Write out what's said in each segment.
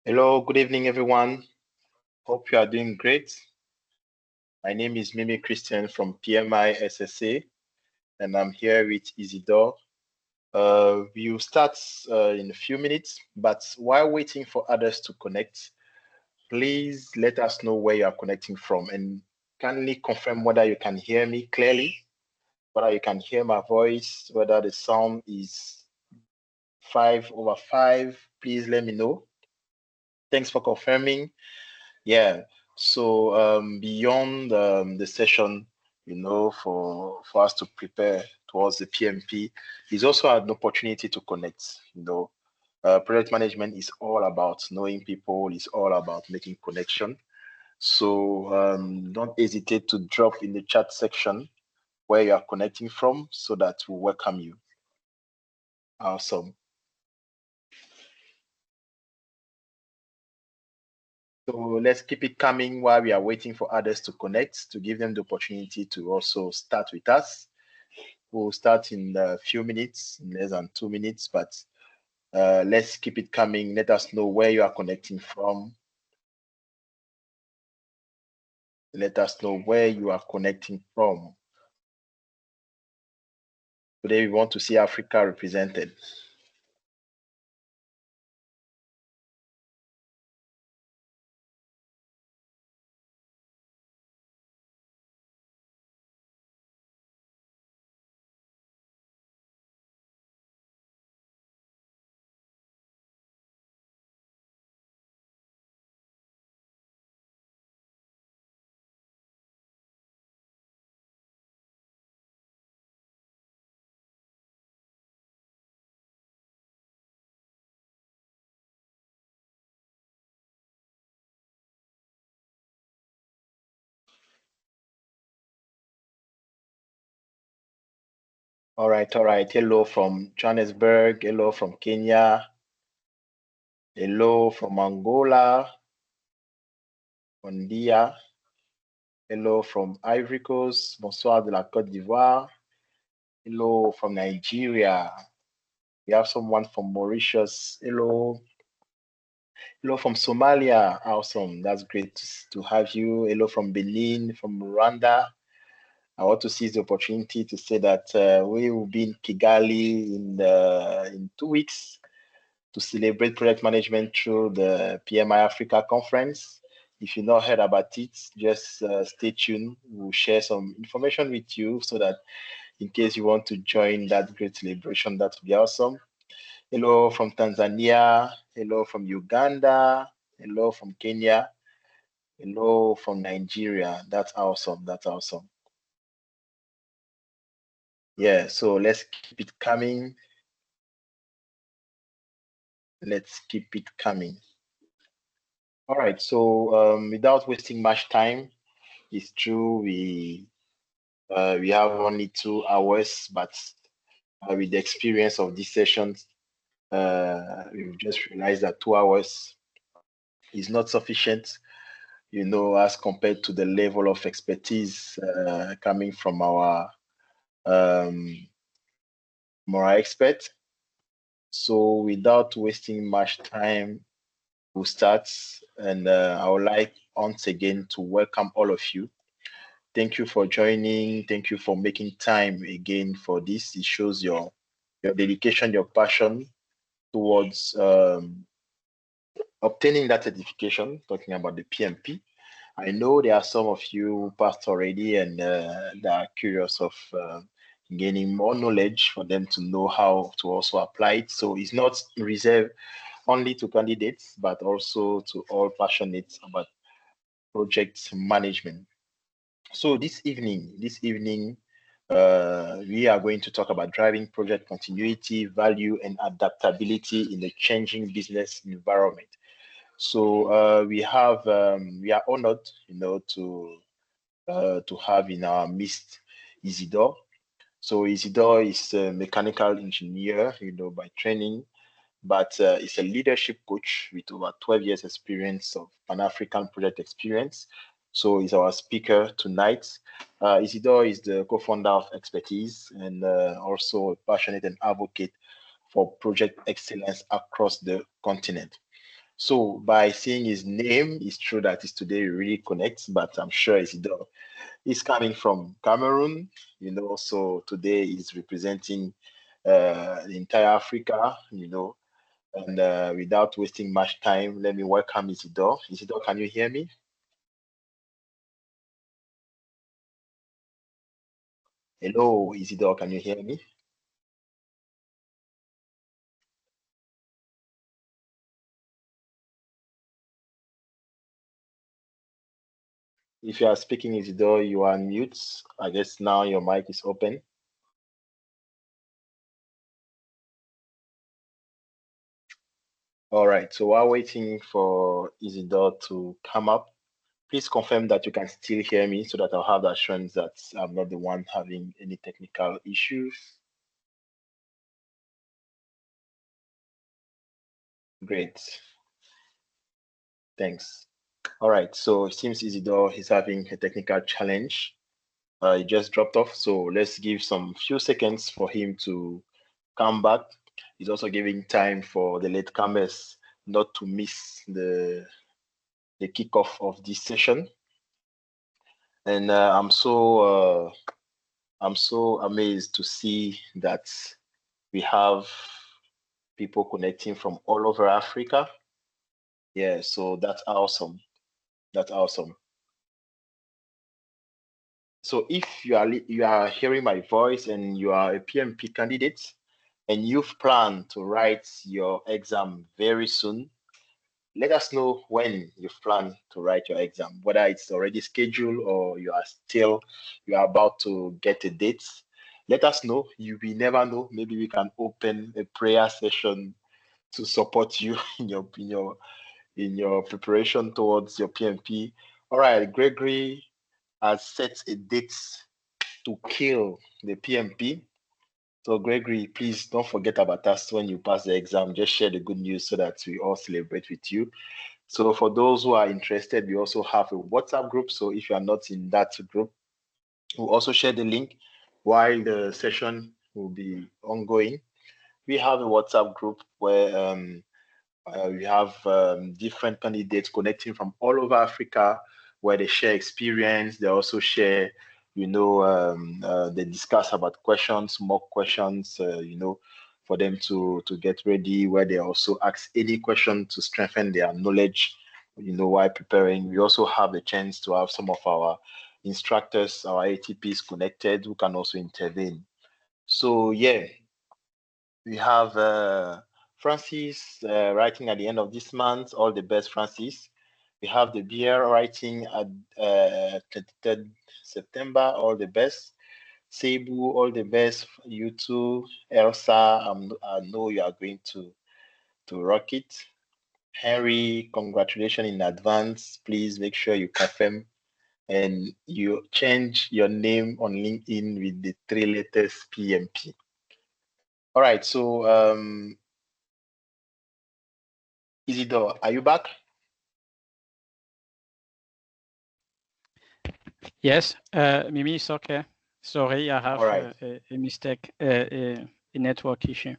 Hello, good evening, everyone. Hope you are doing great. My name is Mimi Christian from PMI SSA, and I'm here with Isidore. We will start in a few minutes, but while waiting for others to connect, please let us know where you are connecting from and kindly confirm whether you can hear me clearly, whether you can hear my voice, whether the sound is 5/5. Please let me know. Thanks for confirming. Yeah. So beyond the session, for us to prepare towards the PMP, is also an opportunity to connect. Project management is all about knowing people. It's all about making connection. So don't hesitate to drop in the chat section where you are connecting from, so that we welcome you. Awesome. So let's keep it coming while we are waiting for others to connect, to give them the opportunity to also start with us. We'll start in a few minutes, in less than 2 minutes, but let's keep it coming. Let us know where you are connecting from. Let us know where you are connecting from. Today, we want to see Africa represented. All right. Hello from Johannesburg. Hello from Kenya. Hello from Angola. Bon dia. Hello from Ivory Coast. Bonsoir de la Côte d'Ivoire. Hello from Nigeria. We have someone from Mauritius. Hello. Hello from Somalia. Awesome. That's great to have you. Hello from Benin, from Rwanda. I want to seize the opportunity to say that we will be in Kigali in 2 weeks to celebrate project management through the PMI Africa conference. If you've not heard about it, just stay tuned. We'll share some information with you so that in case you want to join that great celebration, that would be awesome. Hello from Tanzania. Hello from Uganda. Hello from Kenya. Hello from Nigeria. That's awesome. Yeah, so let's keep it coming. All right, so without wasting much time, it's true we have only 2 hours, but with the experience of these sessions, we've just realized that 2 hours is not sufficient, as compared to the level of expertise coming from our expert. So without wasting much time, we'll start. And I would like once again to welcome all of you. Thank you for joining. Thank you for making time again for this. It shows your dedication, your passion towards obtaining that certification, talking about the PMP. I know there are some of you who passed already and they are curious of gaining more knowledge for them to know how to also apply it. So it's not reserved only to candidates, but also to all passionate about project management. So this evening, we are going to talk about driving project continuity, value, and adaptability in the changing business environment. So we are honored, to have in our midst Isidore. So Isidore is a mechanical engineer, by training, but is a leadership coach with over 12 years experience of Pan-African project experience. So he's our speaker tonight. Isidore is the co-founder of Expertise and also a passionate and advocate for project excellence across the continent. So by seeing his name, it's true that it's today we really connect, but I'm sure Isidore is coming from Cameroon, you know, so today he's representing the entire Africa, you know, and without wasting much time, let me welcome Isidore. Isidore, can you hear me? Hello, Isidore, can you hear me? If you are speaking, Isidore, you are on mute. I guess now your mic is open. All right, so while waiting for Isidore to come up, please confirm that you can still hear me so that I'll have the assurance that I'm not the one having any technical issues. Great, thanks. All right, so it seems Isidore is having a technical challenge. He just dropped off, so let's give some few seconds for him to come back. He's also giving time for the latecomers not to miss the kickoff of this session. And I'm so amazed to see that we have people connecting from all over Africa. Yeah, so that's awesome. That's awesome. So if you are hearing my voice and you are a PMP candidate and you've planned to write your exam very soon, let us know when you've planned to write your exam, whether it's already scheduled or you are about to get a date. Let us know. You will never know. Maybe we can open a prayer session to support you in your preparation towards your PMP. All right, Gregory has set a date to kill the PMP. So Gregory, please don't forget about us when you pass the exam. Just share the good news so that we all celebrate with you. So for those who are interested, we also have a WhatsApp group. So if you are not in that group, we'll also share the link while the session will be ongoing. We have a WhatsApp group where we have different candidates connecting from all over Africa, where they share experience. They also share, they discuss about questions, mock questions, for them to get ready. Where they also ask any question to strengthen their knowledge, while preparing. We also have the chance to have some of our instructors, our ATPs connected, who can also intervene. So yeah, we have Francis writing at the end of this month. All the best, Francis. We have the beer writing at 23rd September. All the best. Cebu, all the best. You too. Elsa, I know you are going to rock it. Henry, congratulations in advance. Please make sure you confirm and you change your name on LinkedIn with the 3 letters PMP. All right, so Isidore, are you back? Yes, Mimi, it's okay. Sorry, I have a mistake, a network issue.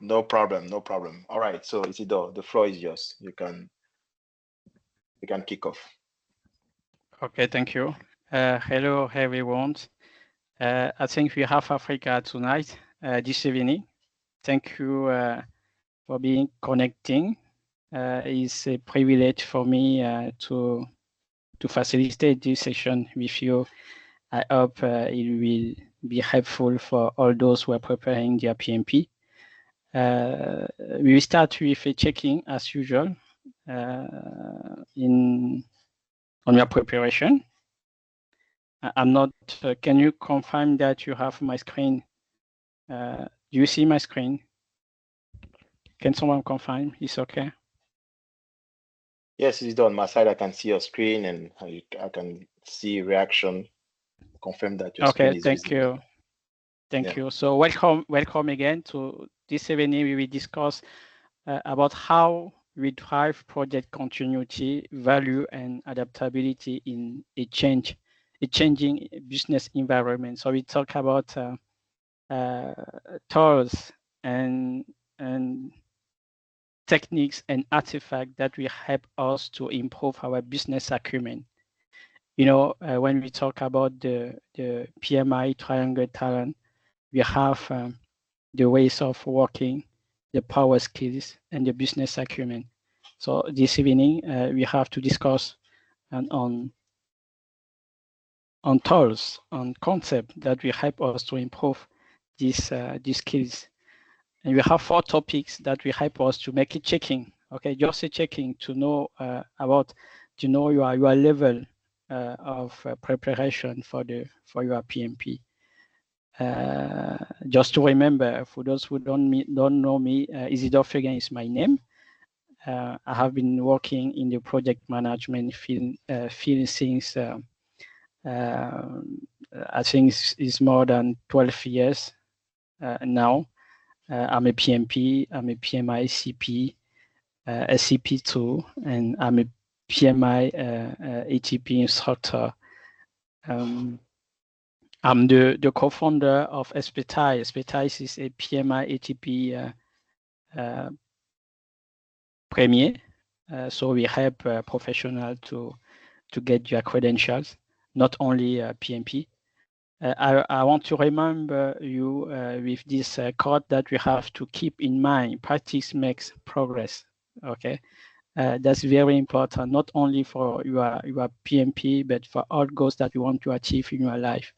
No problem, no problem. All right, so Isidore, the floor is yours. You can kick off. Okay, thank you. Hello, everyone. I think we have Africa tonight, this evening. Thank you for being connecting. It's a privilege for me to facilitate this session with you. I hope it will be helpful for all those who are preparing their PMP. We will start with a checking as usual on your preparation. I'm not, can you confirm that you have my screen? Do you see my screen? Can someone confirm? It's okay. Yes, it's on my side. I can see your screen and I can see reaction. Confirm that your screen is visible. You. Thank you. So welcome again to this evening. We will discuss about how we drive project continuity, value, and adaptability in a changing business environment. So we talk about tools and techniques and artifacts that will help us to improve our business acumen. You know, when we talk about the PMI triangle talent, we have the ways of working, the power skills, and the business acumen. So this evening, we have to discuss on tools, on concepts that will help us to improve these skills. And we have 4 topics that will help us to make a checking. Okay, just a checking to know your level of preparation for your PMP. Just to remember, for those who don't know me, Isidore Fegan is my name. I have been working in the project management field since I think it's more than 12 years now. I'm a PMP, I'm a PMI CP, SCP2, and I'm a PMI ATP instructor. I'm the co-founder of Expertise. Expertise is a PMI ATP premier. So we help professionals to get your credentials, not only PMP. I want to remember you with this quote that we have to keep in mind: practice makes progress. Okay, that's very important, not only for your PMP, but for all goals that you want to achieve in your life.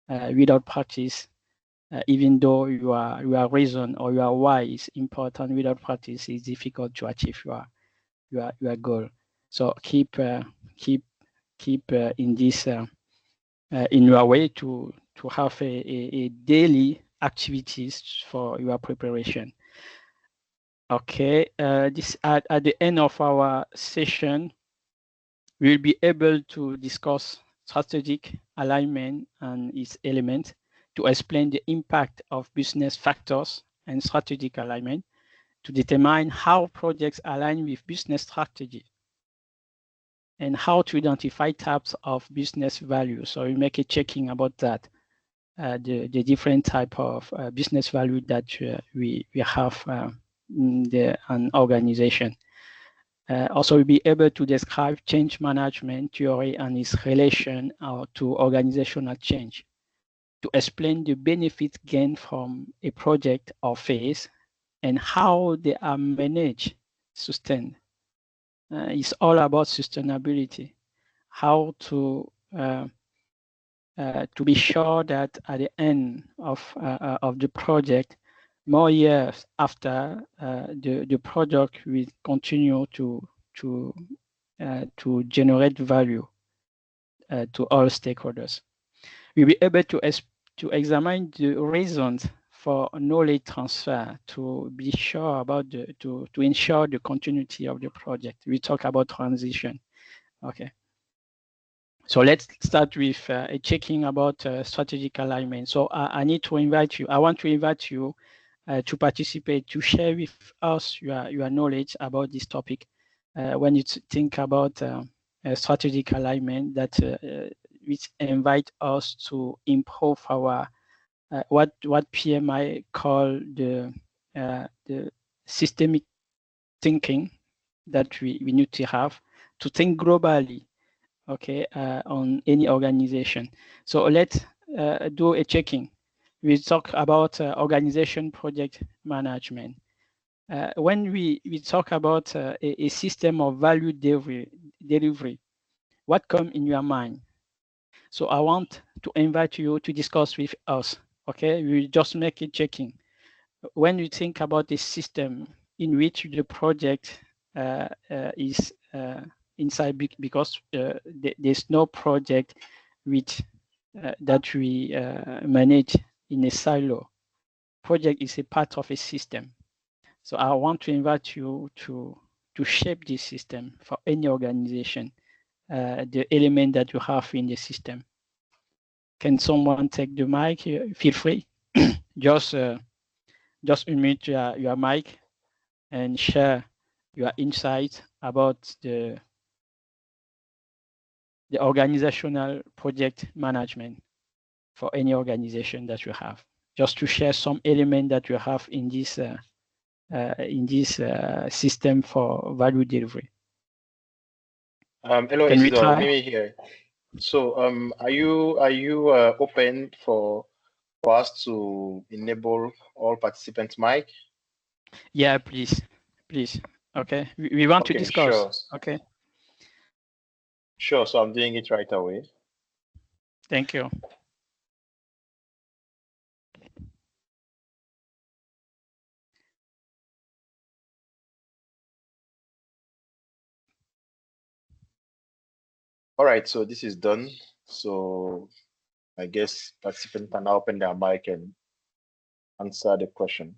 Without practice, even though your reason or your why is important, without practice, it's difficult to achieve your goal. So keep in this in your way to have a daily activities for your preparation. Okay, this at the end of our session, we'll be able to discuss strategic alignment and its elements, to explain the impact of business factors and strategic alignment, to determine how projects align with business strategy, and how to identify types of business value. So we make a checking about that, the different type of business value that we have in an organization. Also, we'll be able to describe change management theory and its relation to organizational change, to explain the benefits gained from a project or phase and how they are managed, sustained. It's all about sustainability, how to be sure that at the end of the project, more years after, the product will continue to generate value to all stakeholders. We'll be able to examine the reasons for knowledge transfer, to be sure about to ensure the continuity of the project. We talk about transition. Okay. So let's start with a checking about strategic alignment. So I need to invite you. I want to invite you to participate, to share with us your knowledge about this topic. When you think about strategic alignment, that which invite us to improve our what PMI call the systemic thinking that we need to have to think globally, okay, on any organization. So let's do a checking. We talk about organization project management. When we talk about a system of value delivery, what comes in your mind? So I want to invite you to discuss with us. Okay, we just make it checking. When you think about the system in which the project is inside, because there's no project which that we manage in a silo. Project is a part of a system. So I want to invite you to shape this system for any organization, the element that you have in the system. Can someone take the mic? Feel free. just unmute your mic and share your insights about the organizational project management for any organization that you have. Just to share some element that you have in this in this system for value delivery. Hello, Can we Isidore, try? maybe here. So, are you open for us to enable all participants' mic? Yeah, please. Okay, we want to Okay, discuss. sure. Okay, Sure. So I'm doing it right away. thank you. All right. So this is done. So I guess participants can now open their mic and answer the question.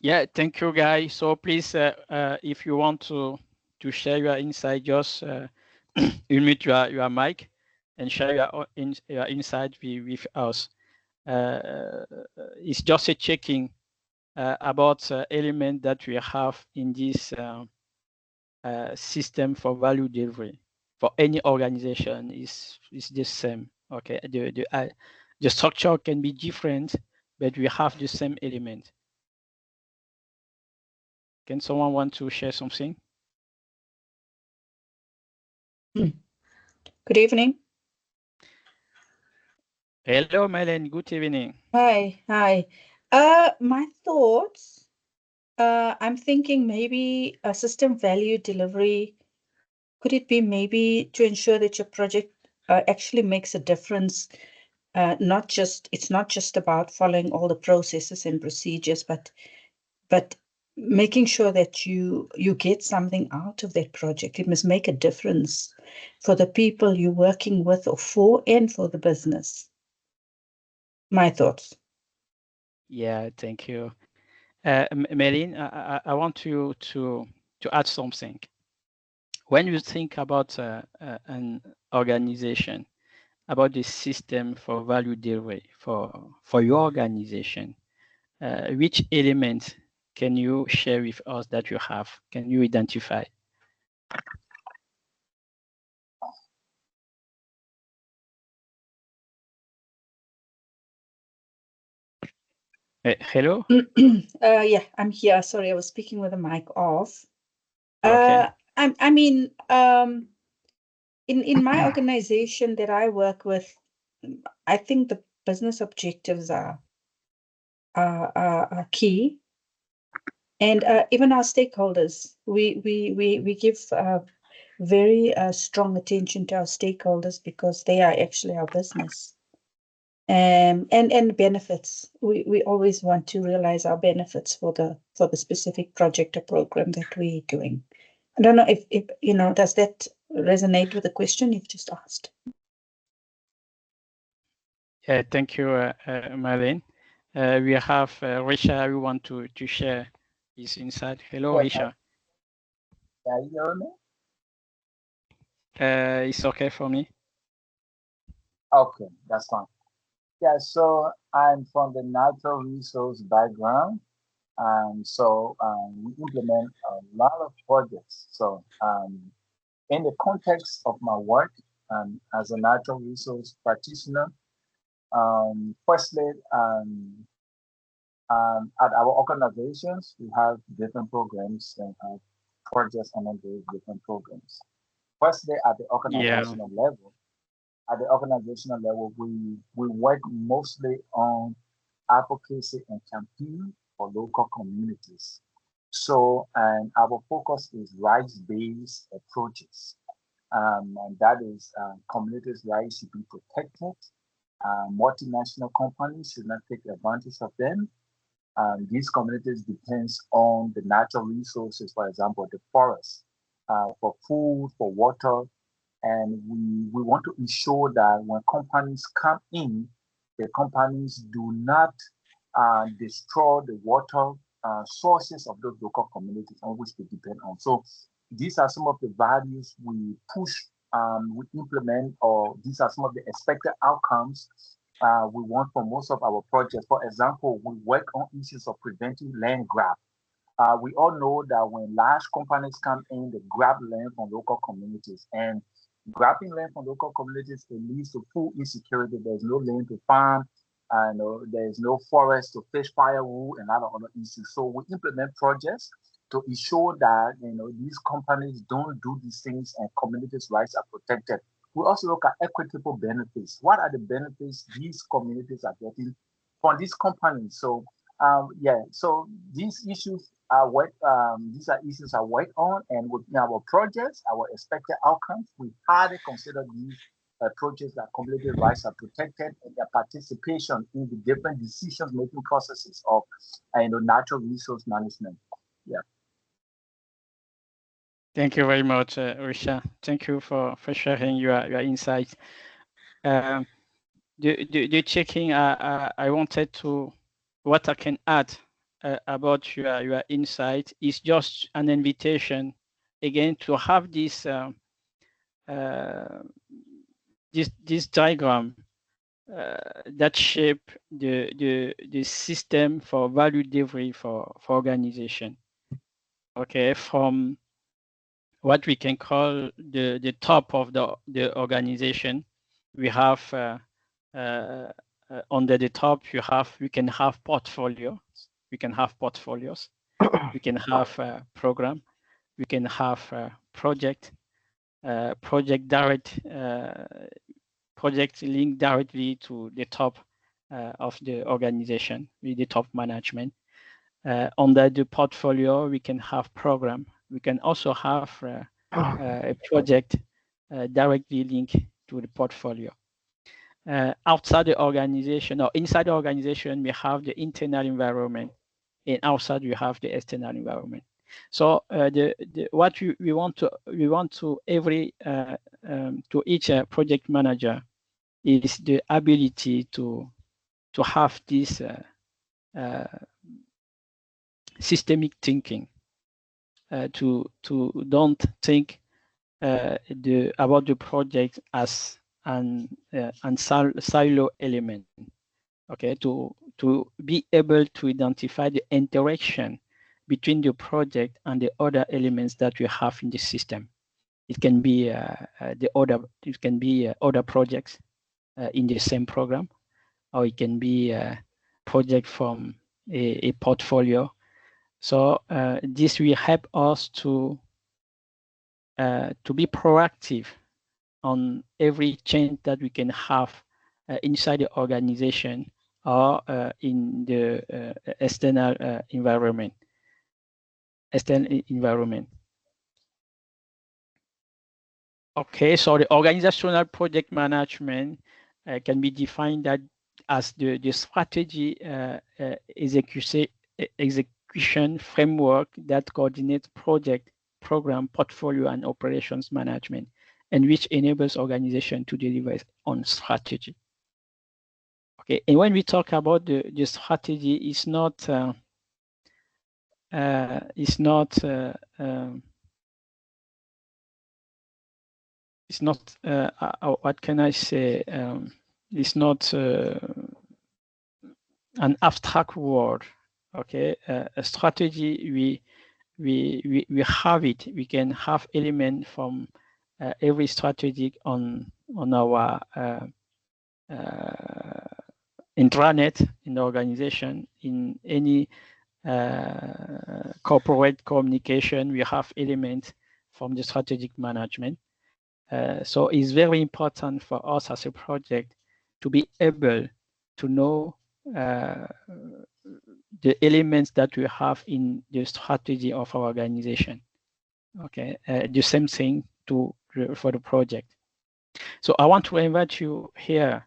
Yeah, thank you, guys. So please, if you want to share your insight, just unmute your mic and share your insight with us. It's just a checking about element that we have in this system for value delivery for any organization is the same. Okay, the structure can be different, but we have the same element. Can someone want to share something? Good evening. Hello, Melen. Good evening. Hi. My thoughts, I'm thinking maybe a system value delivery, could it be maybe to ensure that your project actually makes a difference? It's not just about following all the processes and procedures, but making sure that you get something out of that project. It must make a difference for the people you're working with or for, and for the business. My thoughts. Yeah, thank you. Melin, I want you to add something. When you think about an organization, about the system for value delivery for your organization, which element can you share with us that you have? Can you identify? Hello? Yeah, I'm here. Sorry, I was speaking with the mic off. Okay. I mean, in my organization that I work with, I think the business objectives are key, and even our stakeholders, we give very strong attention to our stakeholders because they are actually our business. And benefits. We always want to realize our benefits for the specific project or program that we're doing. I don't know if does that resonate with the question you've just asked? Yeah, thank you, Marlene. We have Risha who want to share his insight. Hello, Risha. Can you hear me? It's okay for me. Okay, that's fine. Yeah, so I'm from the natural resource background, and so we implement a lot of projects. So in the context of my work as a natural resource practitioner, firstly, at our organizations, we have different programs and projects under those different programs. Firstly, at the organizational level, we work mostly on advocacy and campaign for local communities. So, and our focus is rights-based approaches. And that is communities' rights to be protected. Multinational companies should not take advantage of them. These communities depends on the natural resources, for example, the forest, for food, for water, and we want to ensure that when companies come in, the companies do not destroy the water sources of those local communities on which they depend on. So these are some of the values we push, we implement, or these are some of the expected outcomes we want from most of our projects. For example, we work on issues of preventing land grab. We all know that when large companies come in, they grab land from local communities, and grabbing land from local communities, it leads to food insecurity. There's no land to farm. and there's no forest to fish firewood and other issues. So we implement projects to ensure that these companies don't do these things and communities' rights are protected. We also look at equitable benefits. What are the benefits these communities are getting from these companies? So so these issues are these are issues I work on, and within our projects, our expected outcomes, we hardly consider these projects that community rights are protected and their participation in the different decision-making processes of natural resource management. Yeah. Thank you very much, Risha. Thank you for sharing your insights. The checking, I wanted to, what I can add about your insight is just an invitation again to have this this diagram that shape the system for value delivery for organization. Okay, from what we can call the top of the organization, we have under the top we can have portfolios. We can have portfolios. We can have program. We can have project direct project linked directly to the top of the organization with the top management. Under the portfolio, we can have program. We can also have a project directly linked to the portfolio. Outside the organization or inside the organization, we have the internal environment, and outside we have the external environment. So what we want to every to each project manager is the ability to have this systemic thinking, to don't think about the project as an silo element. Okay, to be able to identify the interaction between the project and the other elements that we have in the system. It can be other projects in the same program, or it can be a project from a portfolio. So this will help us to be proactive on every change that we can have inside the organization or in the external environment. Okay, so the organizational project management can be defined as the strategy execution framework that coordinates project, program, portfolio, and operations management, and which enables organization to deliver on strategy. Okay, and when we talk about the strategy, it's not what can I say? It's not an abstract word. Okay, a strategy we have it. We can have element from every strategy on our intranet in the organization. In any corporate communication, we have elements from the strategic management. So it's very important for us as a project to be able to know the elements that we have in the strategy of our organization. Okay, the same thing for the project. So I want to invite you here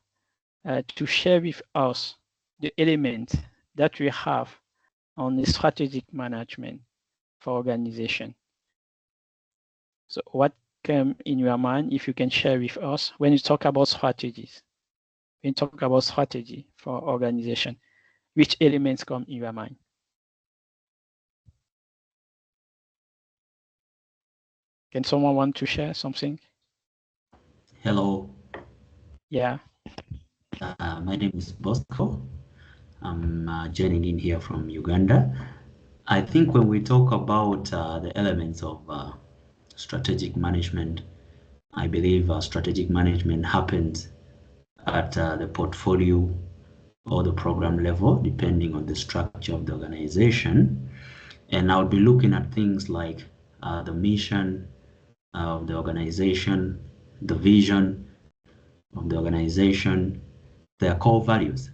to share with us the elements that we have on the strategic management for organization. So what came in your mind, if you can share with us when you talk about strategies? When you talk about strategy for organization, which elements come in your mind? Can someone want to share something? Hello. Yeah. My name is Bosco. I'm joining in here from Uganda. I think when we talk about the elements of strategic management, I believe strategic management happens at the portfolio or the program level, depending on the structure of the organization. And I'll be looking at things like the mission of the organization, the vision of the organization, their core values,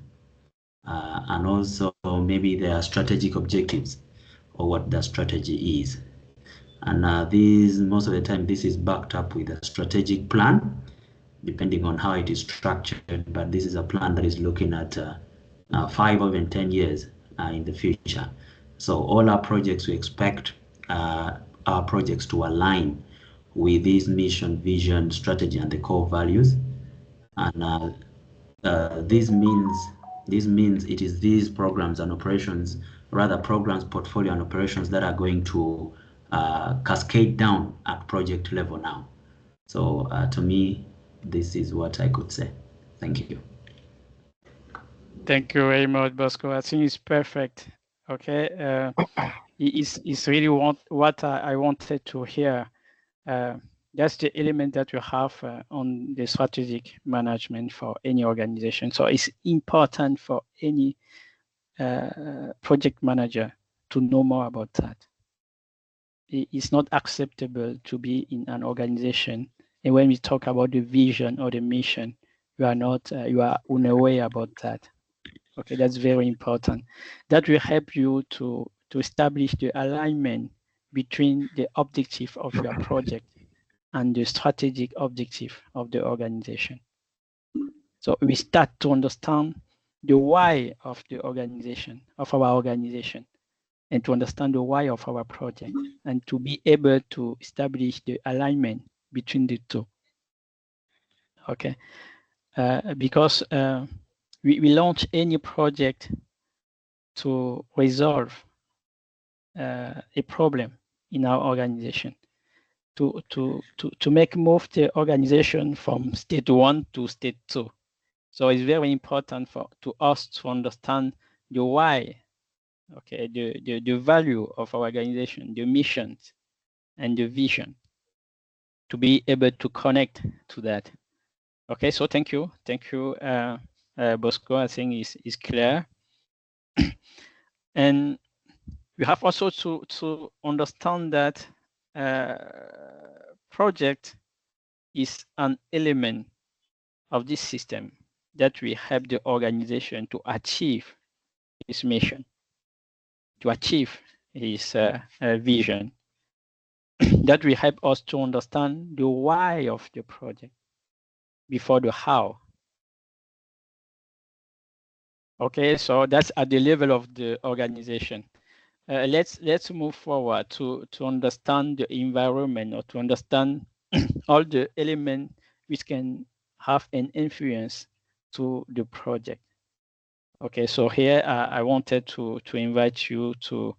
and also maybe their strategic objectives or what the strategy is. And these, most of the time, this is backed up with a strategic plan, depending on how it is structured. But this is a plan that is looking at 5 or even 10 years in the future. So all our projects, we expect our projects to align with this mission, vision, strategy, and the core values. And this means it is these programs and operations, rather programs, portfolio, and operations that are going to cascade down at project level now. So to me, this is what I could say. Thank you. Thank you very much, Bosco. I think it's perfect. Okay, it's really what I wanted to hear. That's the element that you have on the strategic management for any organization. So it's important for any project manager to know more about that. It's not acceptable to be in an organization, and when we talk about the vision or the mission, you are not you are unaware about that. Okay, that's very important. That will help you to establish the alignment between the objective of your project and the strategic objective of the organization. So we start to understand the why of the organization, of our organization, and to understand the why of our project, and to be able to establish the alignment between the two. Okay, because we launch any project to resolve a problem in our organization, to make move the organization from state 1 to state 2. So it's very important to us to understand the why, okay, the value of our organization, the missions and the vision, to be able to connect to that. Okay, so thank you, Bosco. I think is clear. And we have also to understand that project is an element of this system that will help the organization to achieve its mission, to achieve its vision. That will help us to understand the why of the project before the how. Okay, so that's at the level of the organization. Let's move forward to understand the environment, or to understand all the elements which can have an influence to the project. Okay, so here I wanted to invite you to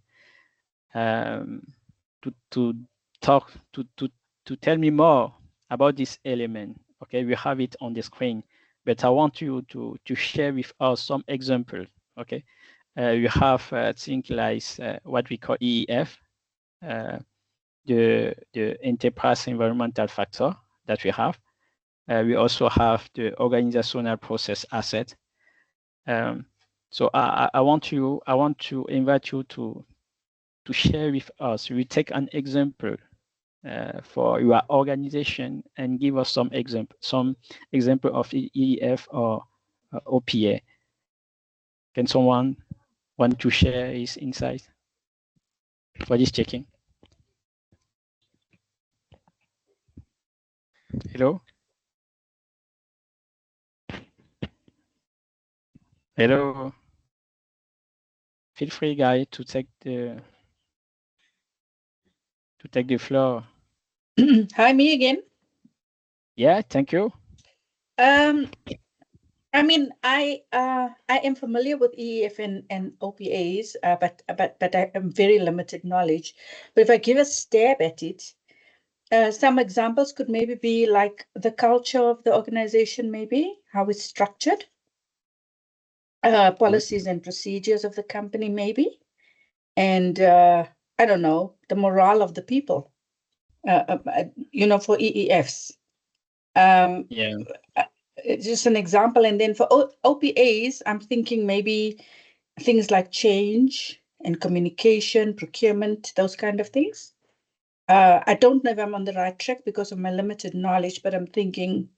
talk to tell me more about this element. Okay, we have it on the screen, but I want you to share with us some examples. Okay, you have things like what we call EEF, the enterprise environmental factor that we have. We also have the organizational process asset. So I want to invite you to share with us. We take an example for your organization and give us some example of EEF or OPA. Can someone want to share his insight for this checking? Hello? Hello? Feel free, guys, to take the floor. Hi, me again. Yeah, thank you. I mean, I am familiar with EEF and OPAs, but I am very limited knowledge. But if I give a stab at it, some examples could maybe be like the culture of the organization, maybe how it's structured, policies and procedures of the company, maybe, and I don't know, the morale of the people, for EEFs. Yeah. just an example. And then for OPAs, I'm thinking maybe things like change and communication, procurement, those kind of things. I don't know if I'm on the right track because of my limited knowledge, but I'm thinking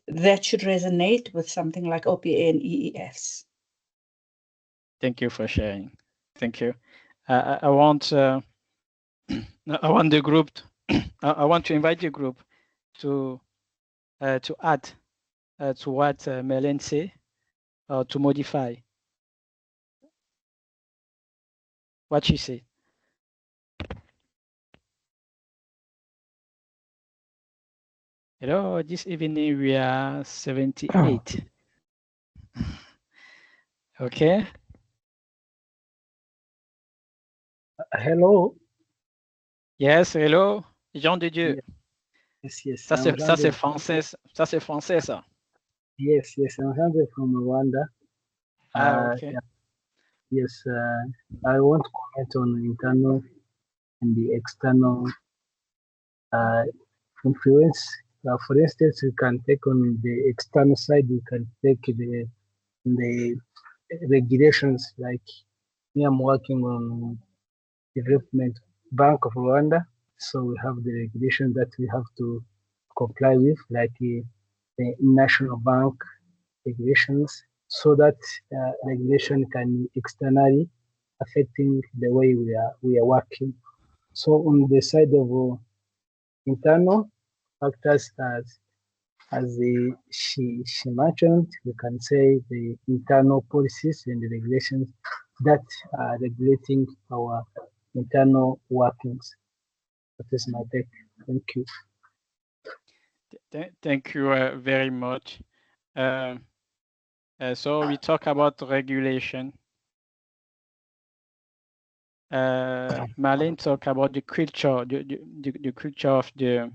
that should resonate with something like OPA and EES. Thank you for sharing. Thank you. I want I want the group. I want to invite the group to add to what Melen say, or to modify what she said. Hello, this evening we are 78. Okay. Hello. Yes, hello, Jean de Dieu. Yes, yes. Ça c'est français. Ça c'est français ça. Yes, yes. I'm Jean from Rwanda. Okay. Yeah. Yes, I want to comment on the internal and the external influence. For instance, we can take on the external side, we can take the regulations. Like me, I'm working on Development Bank of Rwanda, so we have the regulations that we have to comply with, like the national bank regulations, so that regulation can externally affecting the way we are working. So on the side of internal factors, as she mentioned, we can say the internal policies and the regulations that are regulating our internal workings. That is my take. Thank you. Thank you very much. So we talk about regulation. Marlene talk about the culture, the culture of the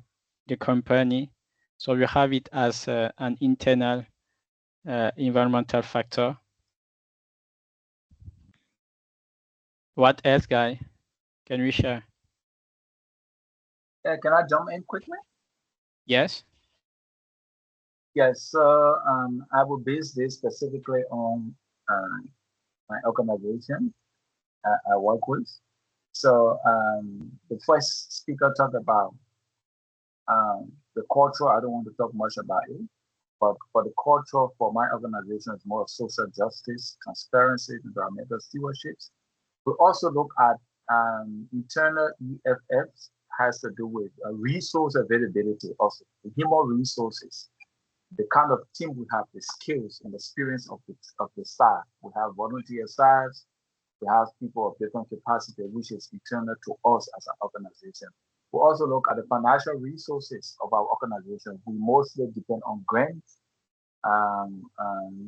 company. So we have it as an internal environmental factor. What else, Guy? Can we share? Can I jump in quickly? Yes. Yes, so I will base this specifically on my organization I work with. So the first speaker talked about the culture. I don't want to talk much about it, but for the culture for my organization, it's more of social justice, transparency, environmental stewardship. We also look at internal EFFs has to do with resource availability, also the human resources, the kind of team we have, the skills and experience of the staff. We have volunteer staffs, we have people of different capacity, which is internal to us as an organization. We also look at the financial resources of our organization. We mostly depend on grants,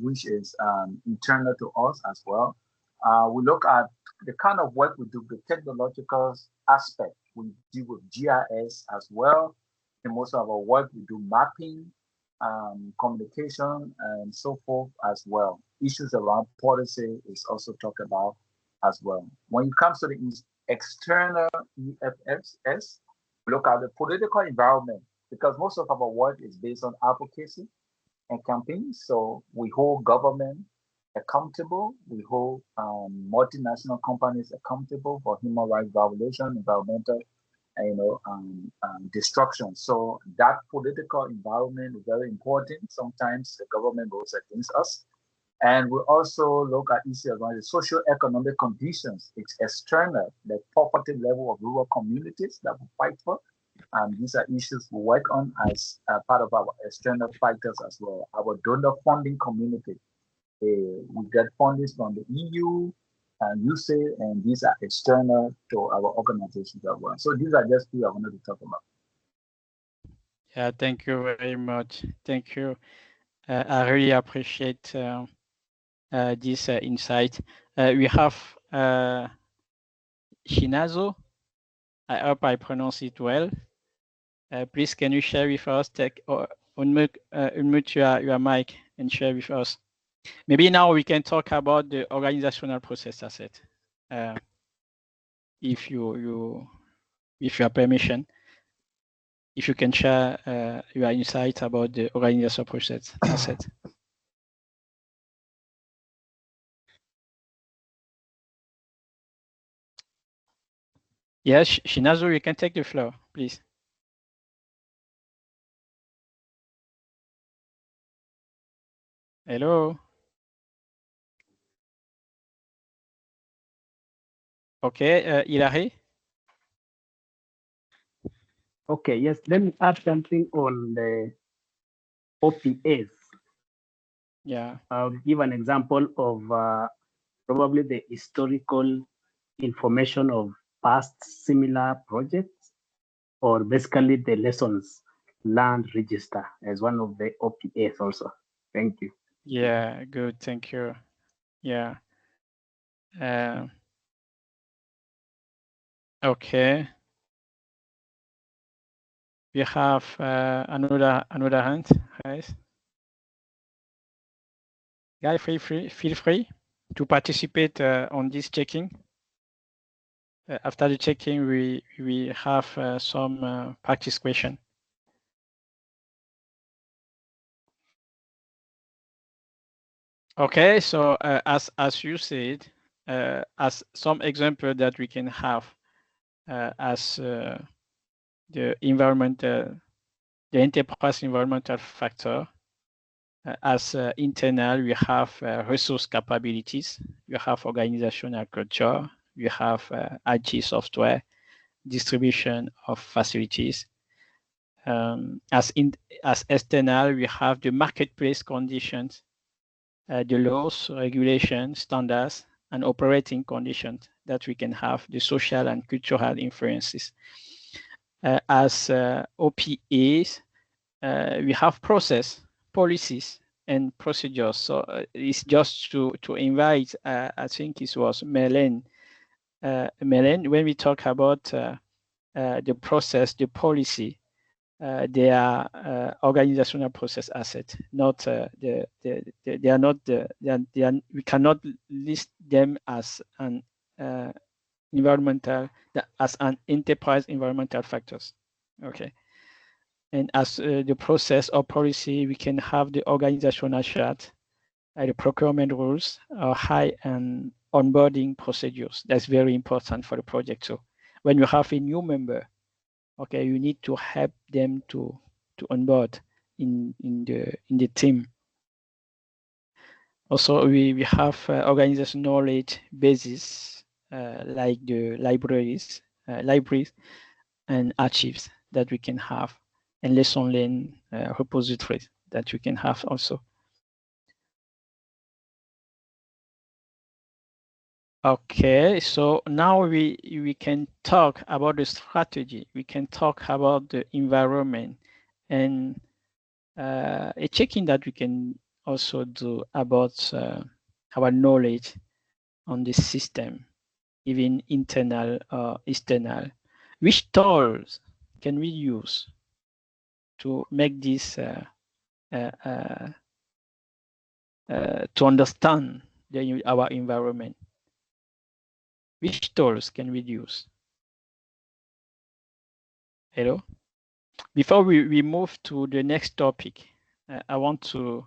which is internal to us as well. We look at the kind of work we do, the technological aspect. We deal with GIS as well. In most of our work, we do mapping, communication, and so forth as well. Issues around policy is also talked about as well. When it comes to the external EFFs, we look at the political environment because most of our work is based on advocacy and campaigns. So we hold government accountable. We hold multinational companies accountable for human rights violation, environmental, destruction. So that political environment is very important. Sometimes the government goes against us. And we also look at issues around the socio-economic conditions. It's external, the poverty level of rural communities that we fight for. And these are issues we work on as part of our external fighters as well. Our donor funding community. We get funding from the EU and USAID, and these are external to our organizations as well. So these are just few I wanted to talk about. Yeah, thank you very much. Thank you. I really appreciate this insight. We have Shinazo. I hope I pronounce it well. Please, can you share with us? Unmute your mic and share with us. Maybe now we can talk about the organizational process asset. If you with your permission, if you can share your insight about the organizational process asset. Yes, Shinazu, you can take the floor, please. Hello. Okay, Hilary. Okay, yes, let me add something on the OPAs. Yeah. I'll give an example of probably the historical information of past similar projects, or basically the lessons learned register as one of the OPAs also. Thank you. Yeah, good. Thank you. Yeah. Okay. We have another hand, guys. Guys, feel free to participate on this checking. After the checking, we have some practice question. Okay, so as you said, as some example that we can have as the enterprise environmental factor. As internal, we have resource capabilities, we have organizational culture, we have IT software, distribution of facilities. As external, we have the marketplace conditions, the laws, regulations, standards, and operating conditions that we can have, the social and cultural influences. As OPAs, we have process, policies, and procedures. So it's just to invite, I think it was Melen. Melen, when we talk about the process, the policy, they are organizational process asset, not they are not we cannot list them as an as an enterprise environmental factors. Okay. And as the process or policy, we can have the organizational chart, the procurement rules, or high and onboarding procedures. That's very important for the project. So when you have a new member, okay, you need to help them to onboard in the team. Also, we have organizational knowledge bases like the libraries and archives that we can have, and lesson learned repositories that we can have also. Okay, so now we can talk about the strategy. We can talk about the environment and a checking that we can also do about our knowledge on the system, even internal or external. Which tools can we use to make this to understand our environment? Which tools can we use? Hello? Before we move to the next topic, I want to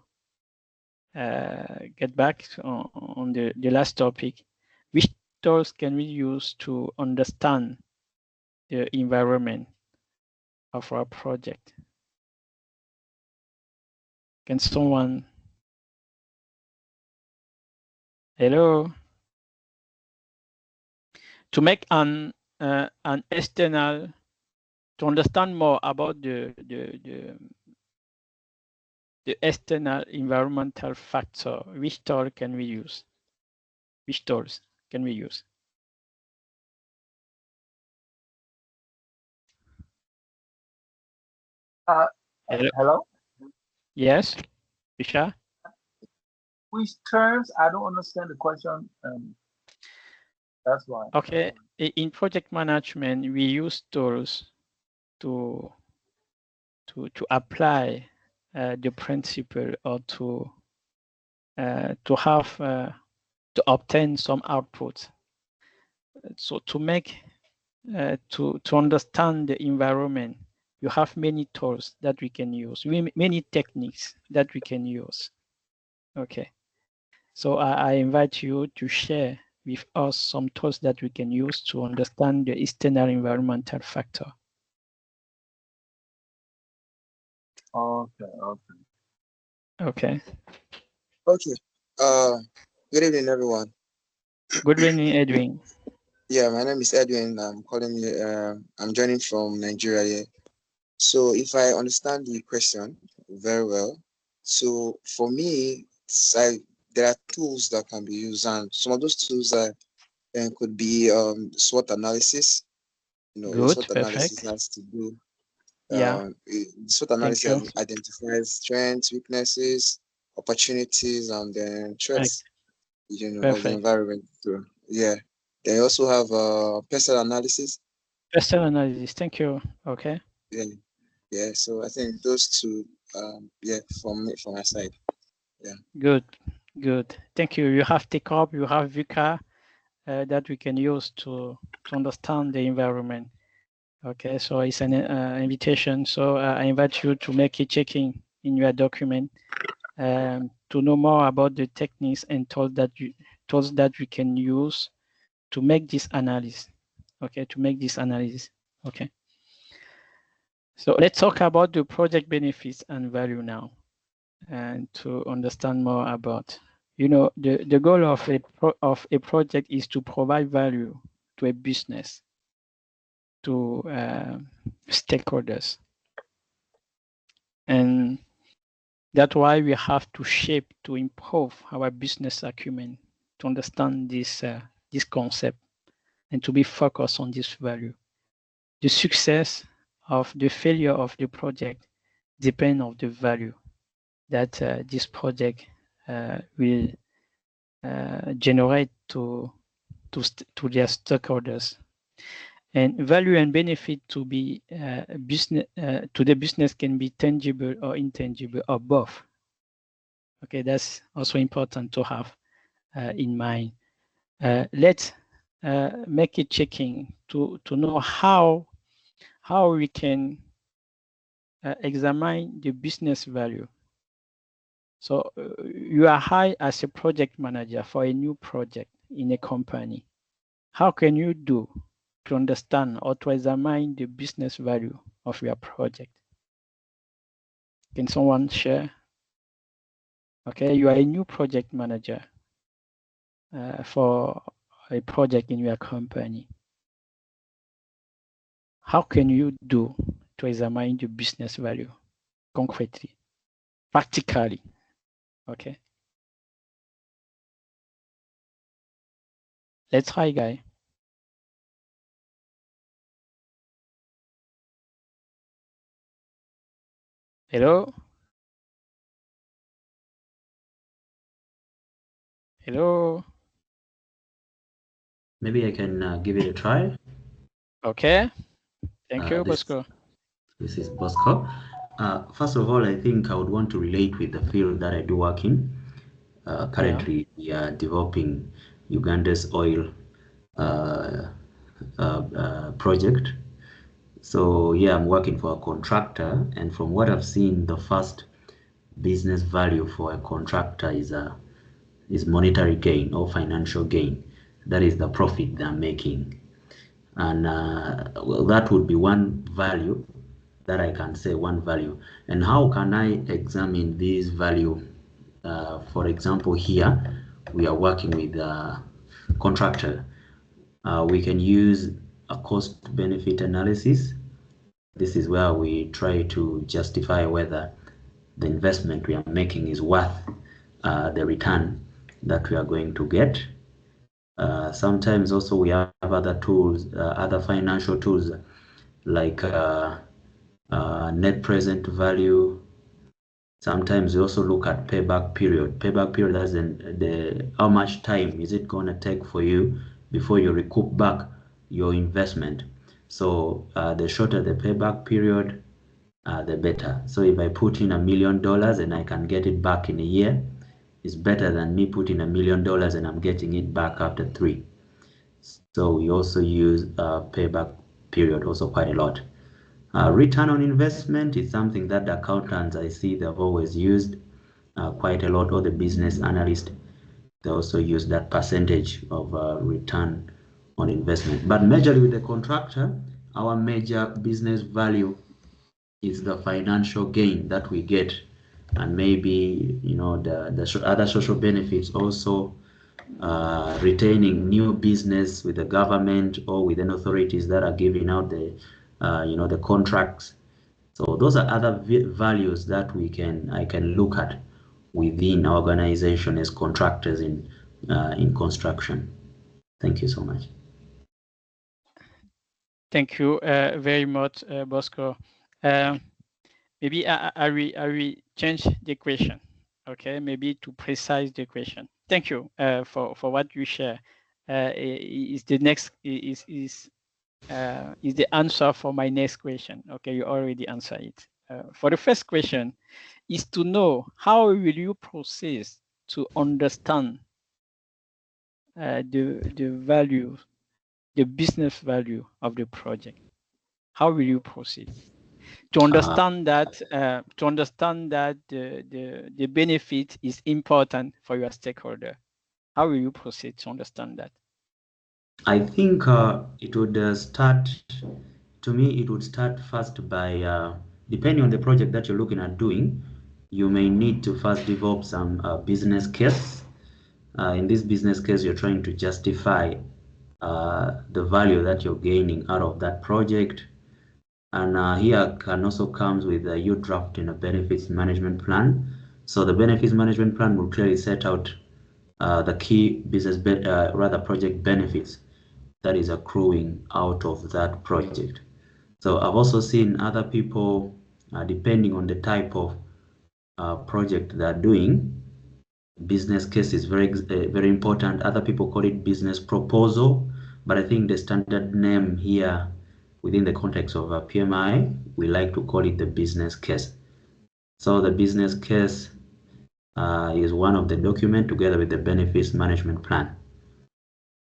get back on the last topic. Which tools can we use to understand the environment of our project? Can someone? Hello? To make an external, to understand more about the external environmental factor, which tool can we use? Which tools can we use? Hello? Yes, Risha? Which terms? I don't understand the question. That's why. Okay, in project management, we use tools to apply the principle, or to have to obtain some output. So to make to understand the environment, you have many tools that we can use, many techniques that we can use. Okay, so I invite you to share with us some tools that we can use to understand the external environmental factor. Okay. Okay. Okay. Good evening, everyone. Good evening, Edwin. Yeah, my name is Edwin. I'm joining from Nigeria here. So if I understand the question very well, so for me, there are tools that can be used, and some of those tools could be SWOT analysis. The Good, SWOT analysis perfect. has to do. Yeah. The SWOT Thank you. analysis identifies strengths, weaknesses, opportunities, and then threats. Of the Perfect. environment. So, yeah. They also have personal analysis. Personal analysis. Thank you. Okay. Yeah. So I think those two. From my side. Yeah. Good. Thank you. You have TechUp, you have VUCA that we can use to understand the environment. Okay, so it's an invitation. So I invite you to make a checking in your document to know more about the techniques and tools that we can use to make this analysis. Okay, to make this analysis. Okay. So let's talk about the project benefits and value now, and to understand more about, the goal of a project is to provide value to a business, to stakeholders, and that's why we have to shape, to improve our business acumen, to understand this concept, and to be focused on this value. The success of the failure of the project depends on the value that this project will generate to their stakeholders. And value and benefit to be business to the business can be tangible or intangible or both. Okay, that's also important to have in mind. Let's make it checking to know how we can examine the business value. So you are hired as a project manager for a new project in a company. How can you do to understand or to examine the business value of your project? Can someone share? Okay, you are a new project manager for a project in your company. How can you do to examine the business value concretely, practically? Okay. Let's try, guy. Hello? Hello? Maybe I can give it a try. Okay. Thank you, Bosco. This is Bosco. First of all, I think I would want to relate with the field that I do work in. Currently, we are developing Uganda's oil project. So yeah, I'm working for a contractor, and from what I've seen, the first business value for a contractor is monetary gain or financial gain. That is the profit they're making, and well, that would be one value that I can say, one value. And how can I examine this value? For example, here we are working with a contractor. We can use a cost benefit analysis. This is where we try to justify whether the investment we are making is worth the return that we are going to get. Sometimes also we have other tools, other financial tools like net present value. Sometimes we also look at payback period. Payback period as in how much time is it going to take for you before you recoup back your investment. So the shorter the payback period, the better. So if I put in $1 million and I can get it back in a year, it's better than me putting $1 million and I'm getting it back after 3. So we also use payback period also quite a lot. Return on investment is something that the accountants, I see, they've always used quite a lot, or the business analyst. they also use that percentage of return on investment. But majorly with the contractor, our major business value is the financial gain that we get, and maybe the other social benefits also, retaining new business with the government or with an authorities that are giving out the the contracts. So those are other values that I can look at within our organization as contractors in construction. Thank you so much. Thank you very much, Bosco. Maybe I will change the question. Okay, maybe to precise the question. Thank you for what you share. Is the next is the answer for my next question. Okay, you already answered it. For the first question, is to know how will you proceed to understand the value, the business value of the project. How will you proceed to understand that the benefit is important for your stakeholder? How will you proceed to understand that? I think it would start. To me, it would start first by depending on the project that you're looking at doing, you may need to first develop some business case. In this business case, you're trying to justify the value that you're gaining out of that project. And here can also comes with you drafting a benefits management plan. So the benefits management plan will clearly set out the key business, project benefits that is accruing out of that project. So I've also seen other people, depending on the type of project they're doing, business case is very important. Other people call it business proposal, but I think the standard name here within the context of PMI, we like to call it the business case. So the business case is one of the documents together with the benefits management plan.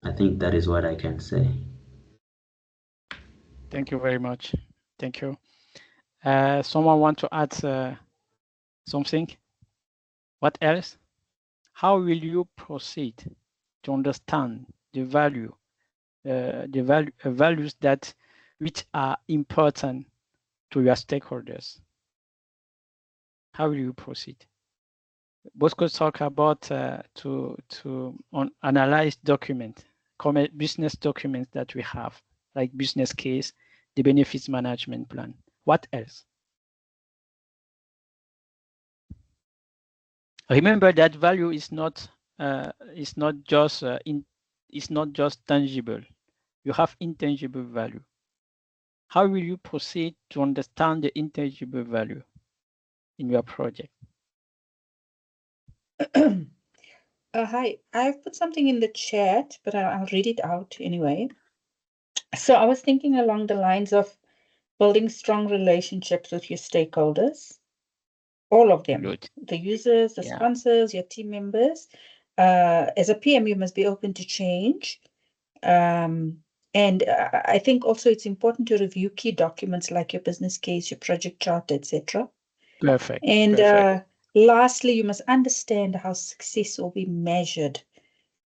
I think that is what I can say. Thank you very much. Thank you. Someone want to add something? What else? How will you proceed to understand the value, values that which are important to your stakeholders? How will you proceed? Bosco talk about to analyze business documents that we have, like business case, the benefits management plan. What else? Remember that value is not just tangible. You have intangible value. How will you proceed to understand the intangible value in your project? Hi, I've put something in the chat, but I'll read it out anyway. So I was thinking along the lines of building strong relationships with your stakeholders, all of them, Good. the users, the sponsors, your team members. As a PM, you must be open to change. And I think also it's important to review key documents like your business case, your project chart, etc. Perfect. And perfect. Lastly, you must understand how success will be measured.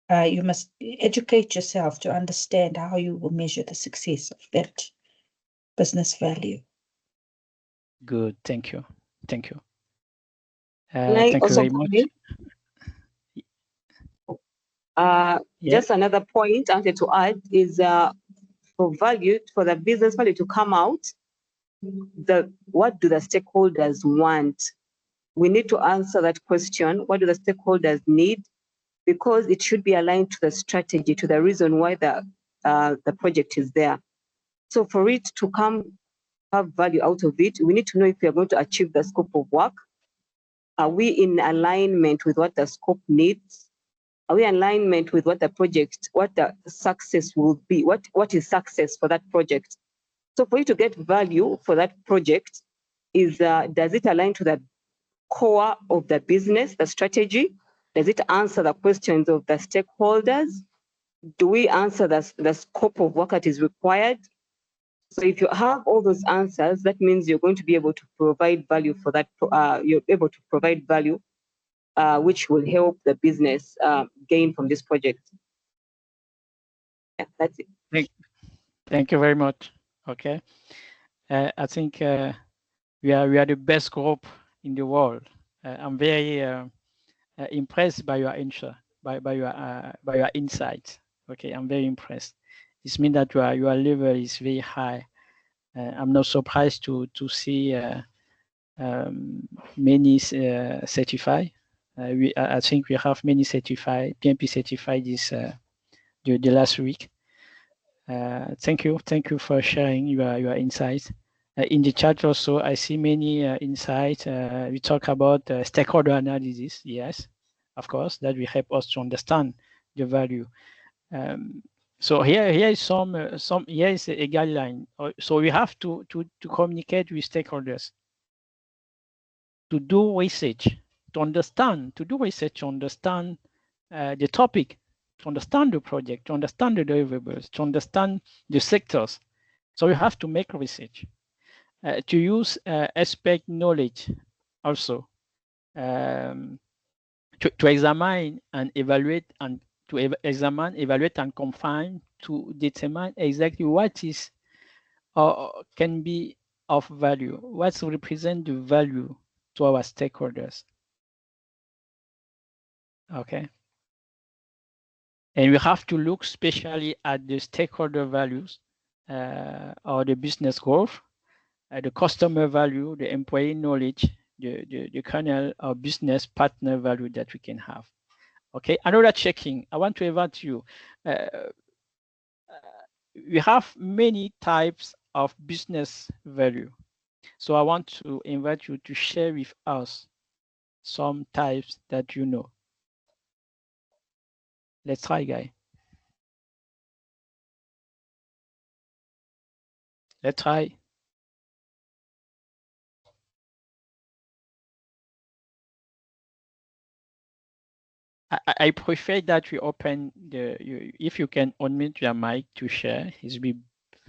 You must educate yourself to understand how you will measure the success of that business value. Good. Thank you. Thank you. Thank you very much. Just another point I wanted to add is for value, for the business value to come out, what do the stakeholders want? We need to answer that question. What do the stakeholders need? Because it should be aligned to the strategy, to the reason why the project is there. So for it to have value out of it, we need to know if we are going to achieve the scope of work. Are we in alignment with what the scope needs? Are we in alignment with what the project, what the success will be? What is success for that project? So for you to get value for that project, does it align to the core of the business, the strategy? Does it answer the questions of the stakeholders? Do we answer the scope of work that is required? So if you have all those answers, that means you're going to be able to provide value for that. You're able to provide value which will help the business gain from this project. Yeah, that's it. Thank you very much. Okay, I think we are the best group in the world. I'm very impressed by your answer, by your insights. Okay, I'm very impressed. This means that your level is very high. I'm not surprised to see many certified. I think we have many certified PMP certified this the last week. Thank you for sharing your insights. In the chat also, I see many insights. We talk about stakeholder analysis. Yes, of course, that will help us to understand the value. So here is some here is a guideline. So we have to communicate with stakeholders, to do research, to understand the topic, to understand the project, to understand the deliverables, to understand the sectors. So you have to make research, to use aspect knowledge also, to examine and evaluate, and to examine, evaluate and confine, to determine exactly what is or can be of value, what represent the value to our stakeholders. Okay. And we have to look especially at the stakeholder values or the business growth, the customer value, the employee knowledge, the kernel or business partner value that we can have. Okay, another checking. I want to invite you. We have many types of business value. So I want to invite you to share with us some types that you know. Let's try, guys. Let's try. I prefer that we open if you can unmute your mic to share, it will be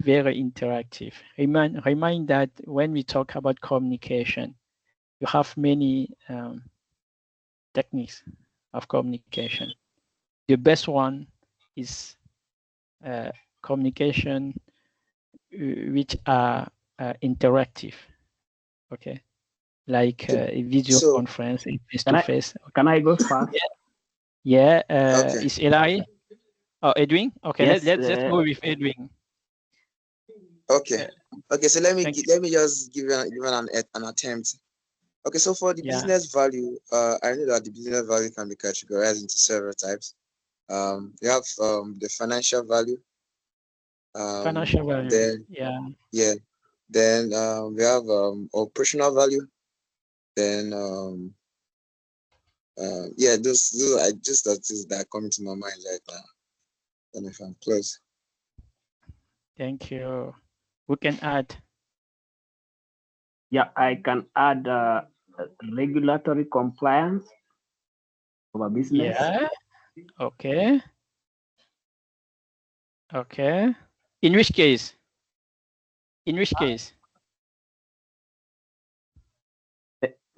very interactive. Remind that when we talk about communication, you have many techniques of communication. The best one is communication which are interactive. Okay, like a video conference, a face-to-face. Can I go first? Yeah. Okay. Is Eli? Oh, Edwin. Okay, Yes, let's go with Edwin. Okay. Okay. So let me just give you an attempt. Okay. So for the business value, I know that the business value can be categorized into several types. You have the financial value. Financial value. Then, yeah. Then we have operational value. Then those are just things that are coming to my mind right now. I don't know if I'm close. Thank you. We can add. Yeah, I can add regulatory compliance of a business. Yeah. Okay. Okay. In which case?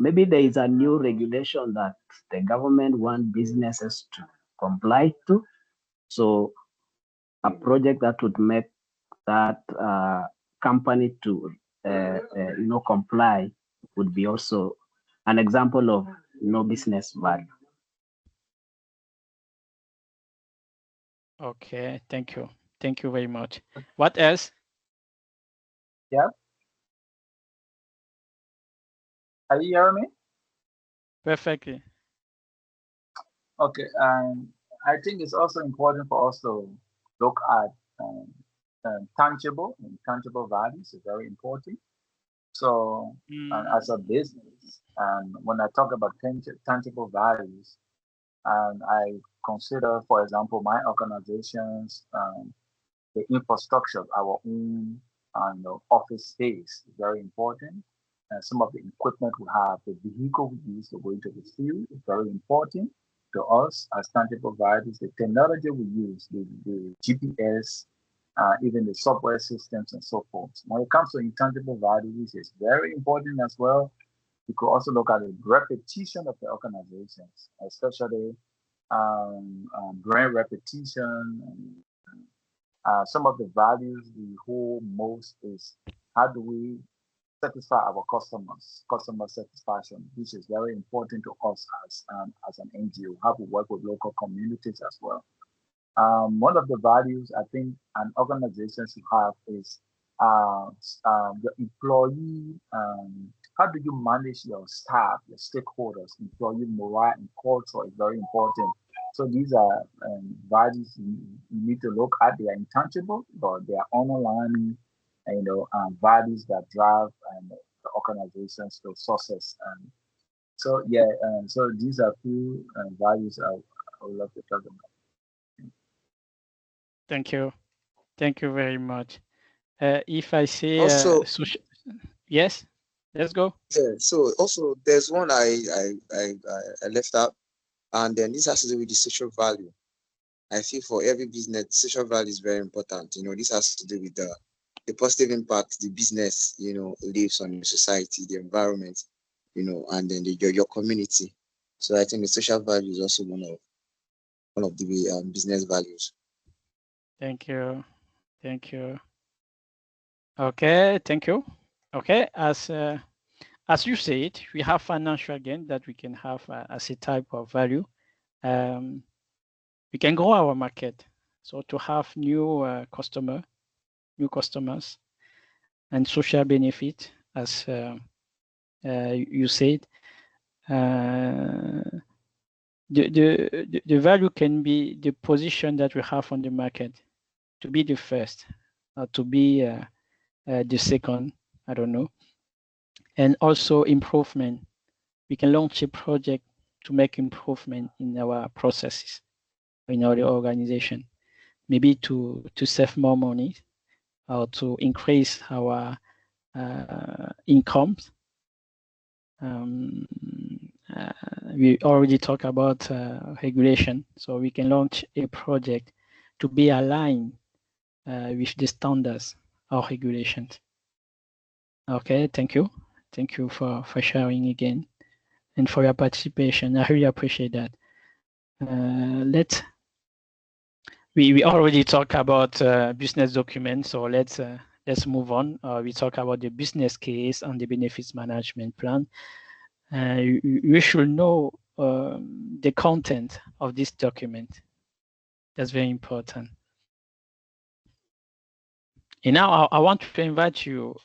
Maybe there is a new regulation that the government wants businesses to comply to. So a project that would make that company to comply would be also an example of business value. Okay, thank you very much. What else? Yeah. Are you hearing me? Perfectly. Okay, and I think it's also important for us to look at tangible and intangible values. Is very important. So, as a business, and when I talk about tangible values, and I consider, for example, my organization's the infrastructure, our own office space is very important. And some of the equipment we have, the vehicle we use to go into the field is very important to us as tangible values. The technology we use, the GPS, even the software systems and so forth. When it comes to intangible values, it's very important as well. You could also look at the repetition of the organizations, especially brand repetition. Some of the values we hold most is how do we satisfy our customers, customer satisfaction, which is very important to us as an NGO, how we work with local communities as well. One of the values I think an organization should have is the employee. How do you manage your staff, your stakeholders? Employee morale and culture is very important. So these are values you need to look at. They are intangible, but they are underlying, values that drive the organizations to success. So yeah, so these are few values I would love to talk about. Thank you. Thank you very much. If I say Also, yes, let's go. yeah. So also, there's one I left out, and then this has to do with the social value. I feel for every business, social value is very important. This has to do with the positive impact the business, leaves on the society, the environment, and then your community. So I think the social value is also one of the business values. Thank you. Thank you. Okay, thank you. Okay, as you said, we have financial gain that we can have as a type of value. We can grow our market, so to have new customers, and social benefit, as you said. The value can be the position that we have on the market, to be the first, or to be the second, I don't know. And also improvement. We can launch a project to make improvement in our processes, in our organization, maybe to save more money or to increase our incomes. We already talked about regulation, so we can launch a project to be aligned with the standards of regulations. Okay, thank you. Thank you for sharing again and for your participation. I really appreciate that. We already talked about business documents, so let's move on. We talk about the business case and the benefits management plan. You should know the content of this document. That's very important. And now I want to invite you.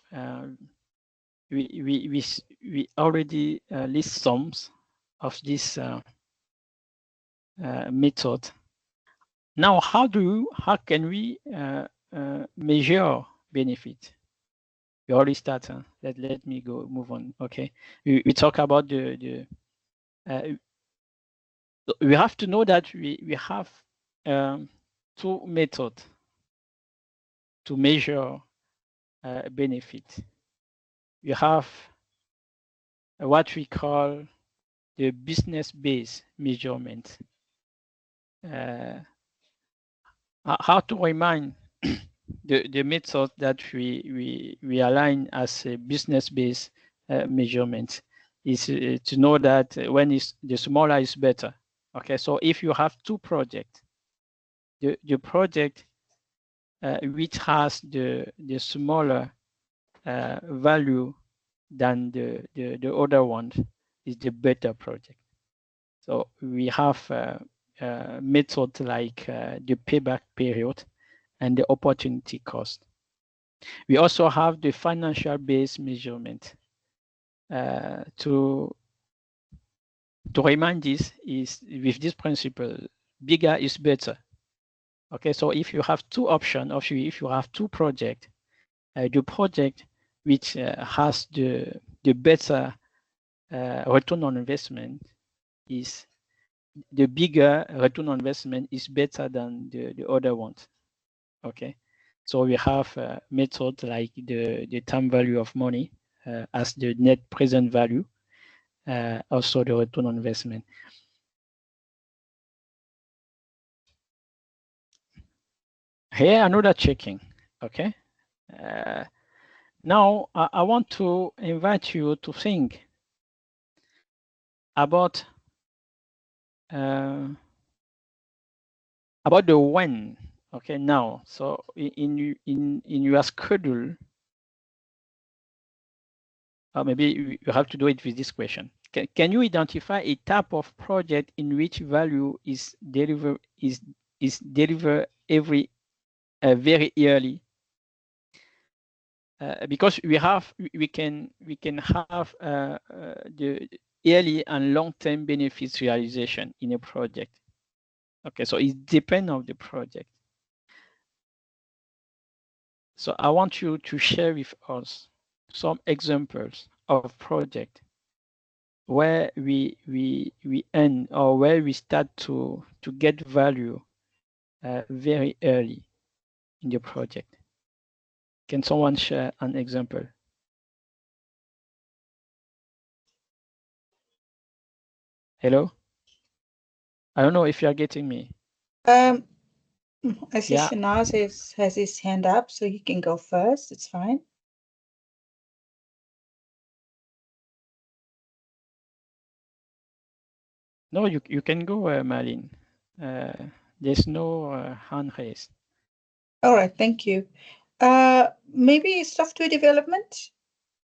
We already list some of this method. Now, how can we measure benefit? We already start. Let me move on. Okay, we talk about we have to know that we have two methods to measure benefit. We have what we call the business-based measurement. How to remind the method that we align as a business-based measurement is to know that when the smaller is better. Okay, so if you have two projects, the project which has the smaller value than the other one is the better project. So we have methods like the payback period and the opportunity cost. We also have the financial based measurement. To remind this is with this principle, bigger is better. Okay, so if you have two options, or if you have two projects, the project which has the better return on investment is the bigger return on investment is better than the other ones. Okay, so we have methods like the time value of money as the net present value, also the return on investment. Here another checking. Okay, now I want to invite you to think about the when. Okay, now, so in your schedule, or maybe you have to do it with this question. Can you identify a type of project in which value is delivered every very early? Because we can have the early and long-term benefits realization in a project. Okay, so it depends on the project. So I want you to share with us some examples of project where we end or where we start to get value very early in the project. Can someone share an example? Hello? I don't know if you are getting me. I see Yeah. Shanaz has his hand up, so he can go first. It's fine. No, you can go, Marlene. There's no hand raised. All right, thank you. Maybe software development.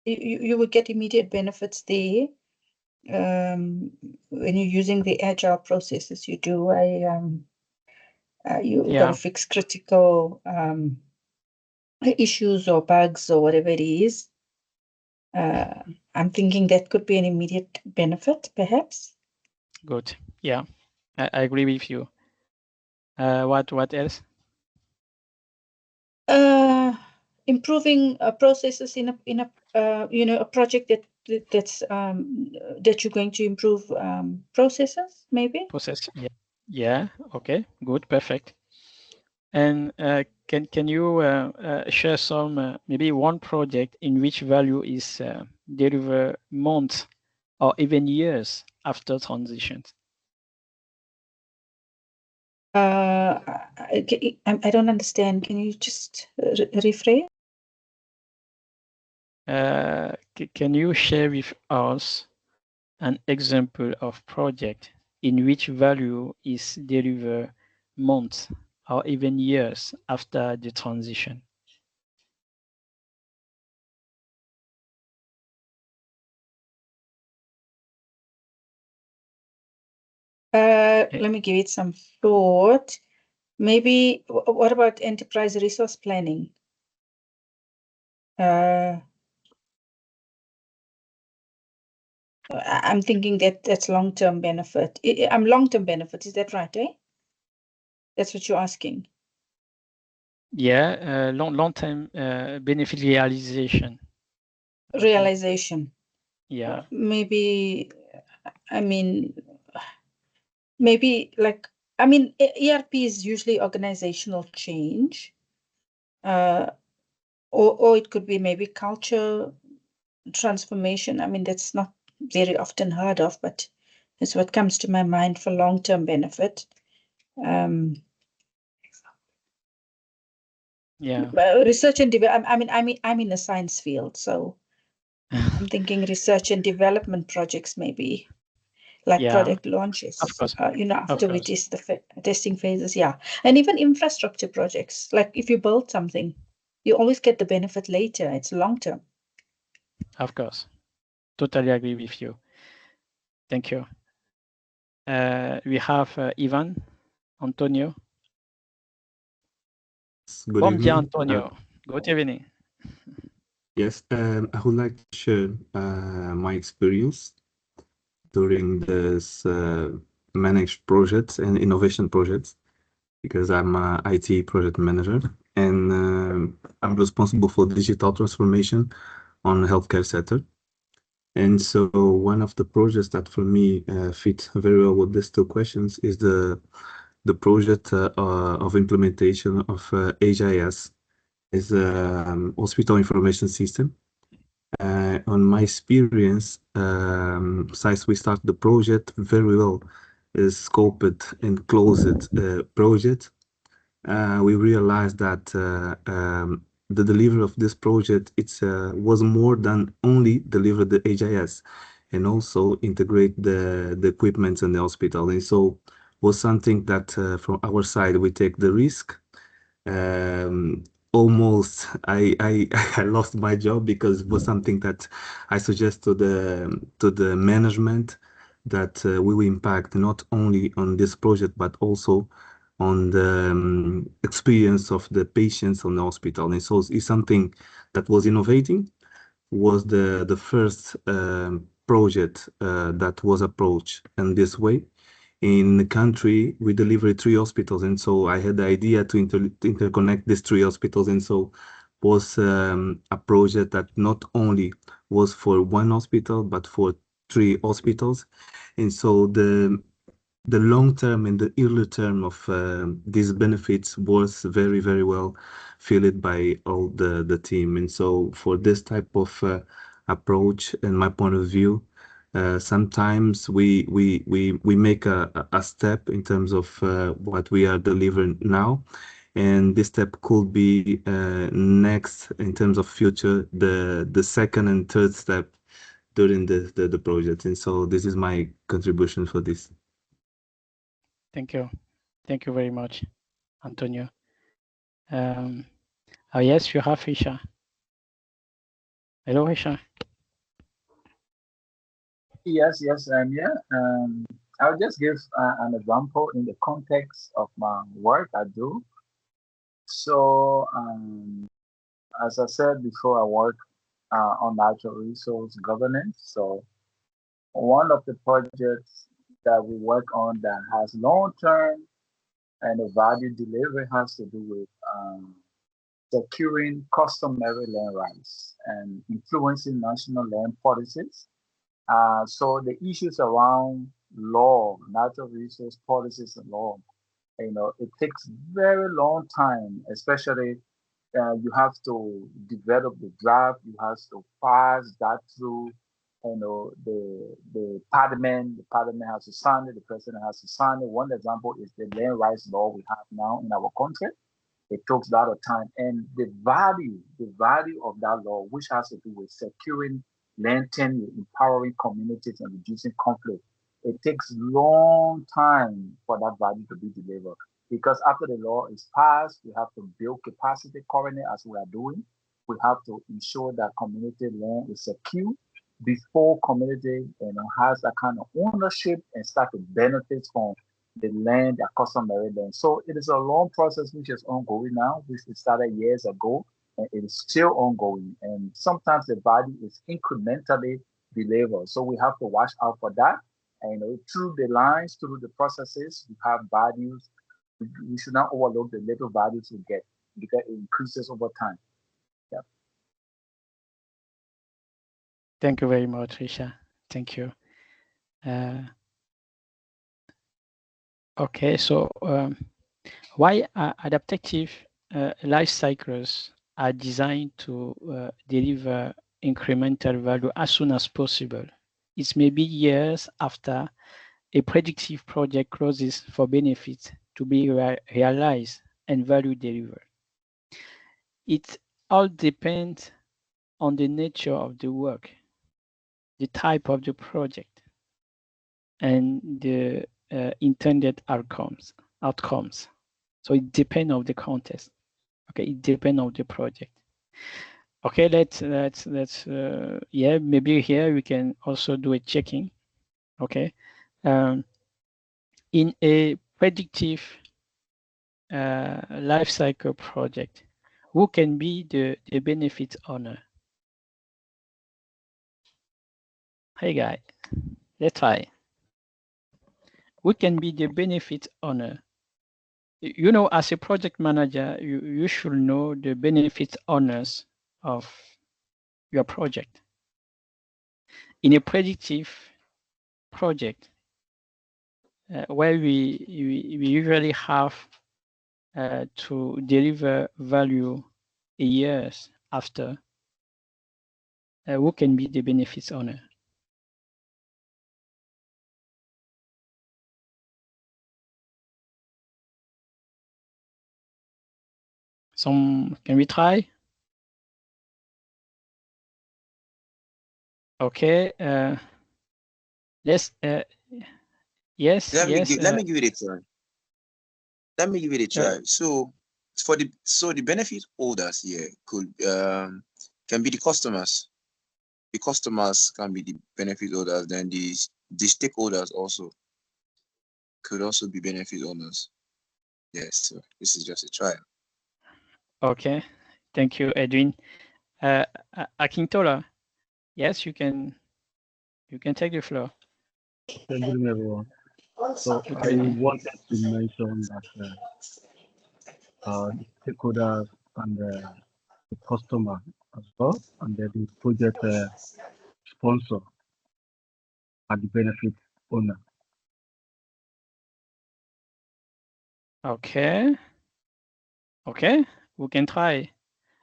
You would get immediate benefits there. When you're using the agile processes, you do you got to fix critical issues or bugs or whatever it is. I'm thinking that could be an immediate benefit, perhaps. Good. Yeah, I agree with you. What else? Improving processes in a you know, a project that you're going to improve processes, maybe. Process. Yeah. Okay. Good. Perfect. And can you share some maybe one project in which value is delivered months or even years after transitions? I don't understand. Can you just rephrase? Can you share with us an example of project in which value is delivered months or even years after the transition? Let me give it some thought. Maybe, what about enterprise resource planning? I'm thinking that's long-term benefit. I'm long-term benefit. Is that right, eh? That's what you're asking. Yeah, long-term benefit realization. Realization. Yeah. Maybe, I mean, maybe like, I mean, ERP is usually organizational change. Or it could be maybe culture transformation. I mean, that's not very often heard of, but it's what comes to my mind for long-term benefit. Yeah. Research and development. I'm in the science field, so I'm thinking research and development projects, maybe like product launches. Of course. You know, after we test the testing phases, yeah, and even infrastructure projects. Like if you build something, you always get the benefit later. It's long-term. Of course. Totally agree with you. Thank you. We have Ivan, Antonio. Good Bom dia, evening. Antonio. Good evening. Yes, I would like to share my experience during this managed projects and innovation projects, because I'm an IT project manager and I'm responsible for digital transformation on the healthcare sector. And so one of the projects that for me fit very well with these two questions is the project of implementation of HIS, is a hospital information system. On my experience, since we start the project very well, scoped and closed project, we realized that the delivery of this project was more than only deliver the HIS. and also integrate the equipment in the hospital. And so was something that from our side we take the risk. Almost I I lost my job because it was something that I suggest to the management that we will impact not only on this project but also on the experience of the patients on the hospital. And so it's something that was innovating, was the first project that was approached in this way. In the country, we delivered 3 hospitals, and so I had the idea to interconnect these 3 hospitals, and so was a project that not only was for 1 hospital, but for 3 hospitals. And so the long term and the early term of these benefits was very, very well felt by all the team. And so for this type of approach, in my point of view, sometimes we make a step in terms of what we are delivering now, and this step could be next in terms of future, the second and third step during the project. And so this is my contribution for this. Thank you very much, Antonio. Yes, you have Risha. Hello, Risha. Yes, I'm here. I'll just give an example in the context of my work I do. So, as I said before, I work on natural resource governance. So, one of the projects that we work on that has long-term and the value delivery has to do with securing customary land rights and influencing national land policies. So the issues around law, natural resource policies and law, it takes very long time, especially you have to develop the draft, you have to pass that through, the parliament has to sign it, the president has to sign it. One example is the land rights law we have now in our country. It takes a lot of time. And the value of that law, which has to do with securing land tenure, empowering communities and reducing conflict, it takes long time for that value to be delivered. Because after the law is passed, we have to build capacity currently as we are doing. We have to ensure that community land is secure before community has that kind of ownership and start to benefit from the land, their customary land. So it is a long process which is ongoing now, which we started years ago, and it is still ongoing. And sometimes the value is incrementally delivered. So we have to watch out for that. And through the lines, through the processes, we have values. We should not overlook the little values we get because it increases over time. Yeah. Thank you very much, Risha. Thank you. Okay, so why are adaptive life cycles are designed to deliver incremental value as soon as possible? It may be years after a predictive project closes for benefits to be realized and value delivered. It all depends on the nature of the work, the type of the project, and the intended outcomes. So it depends on the context. Okay, it depends on the project. Okay, let's yeah, maybe here we can also do a checking. Okay, in a predictive life cycle project, who can be the benefit owner? Hey guys, let's try. Who can be the benefit owner? You know, as a project manager, you should know the benefit owners of your project. In a predictive project, where we usually have to deliver value years after, who can be the benefits owner? Can we try? Okay, Yes. Yes. Let Yes. me give it a try. Let me give it a try. So the benefit holders here can be the customers. The customers can be the benefit holders. Then the stakeholders also could also be benefit owners. Yes. So this is just a trial. Okay. Thank you, Edwin. Akintola, yes, you can take the floor. Good evening, everyone. So Good I evening. wanted to mention that the stakeholders and the customer as well, and then the project sponsor are the benefit owner. Okay. Okay. We can try.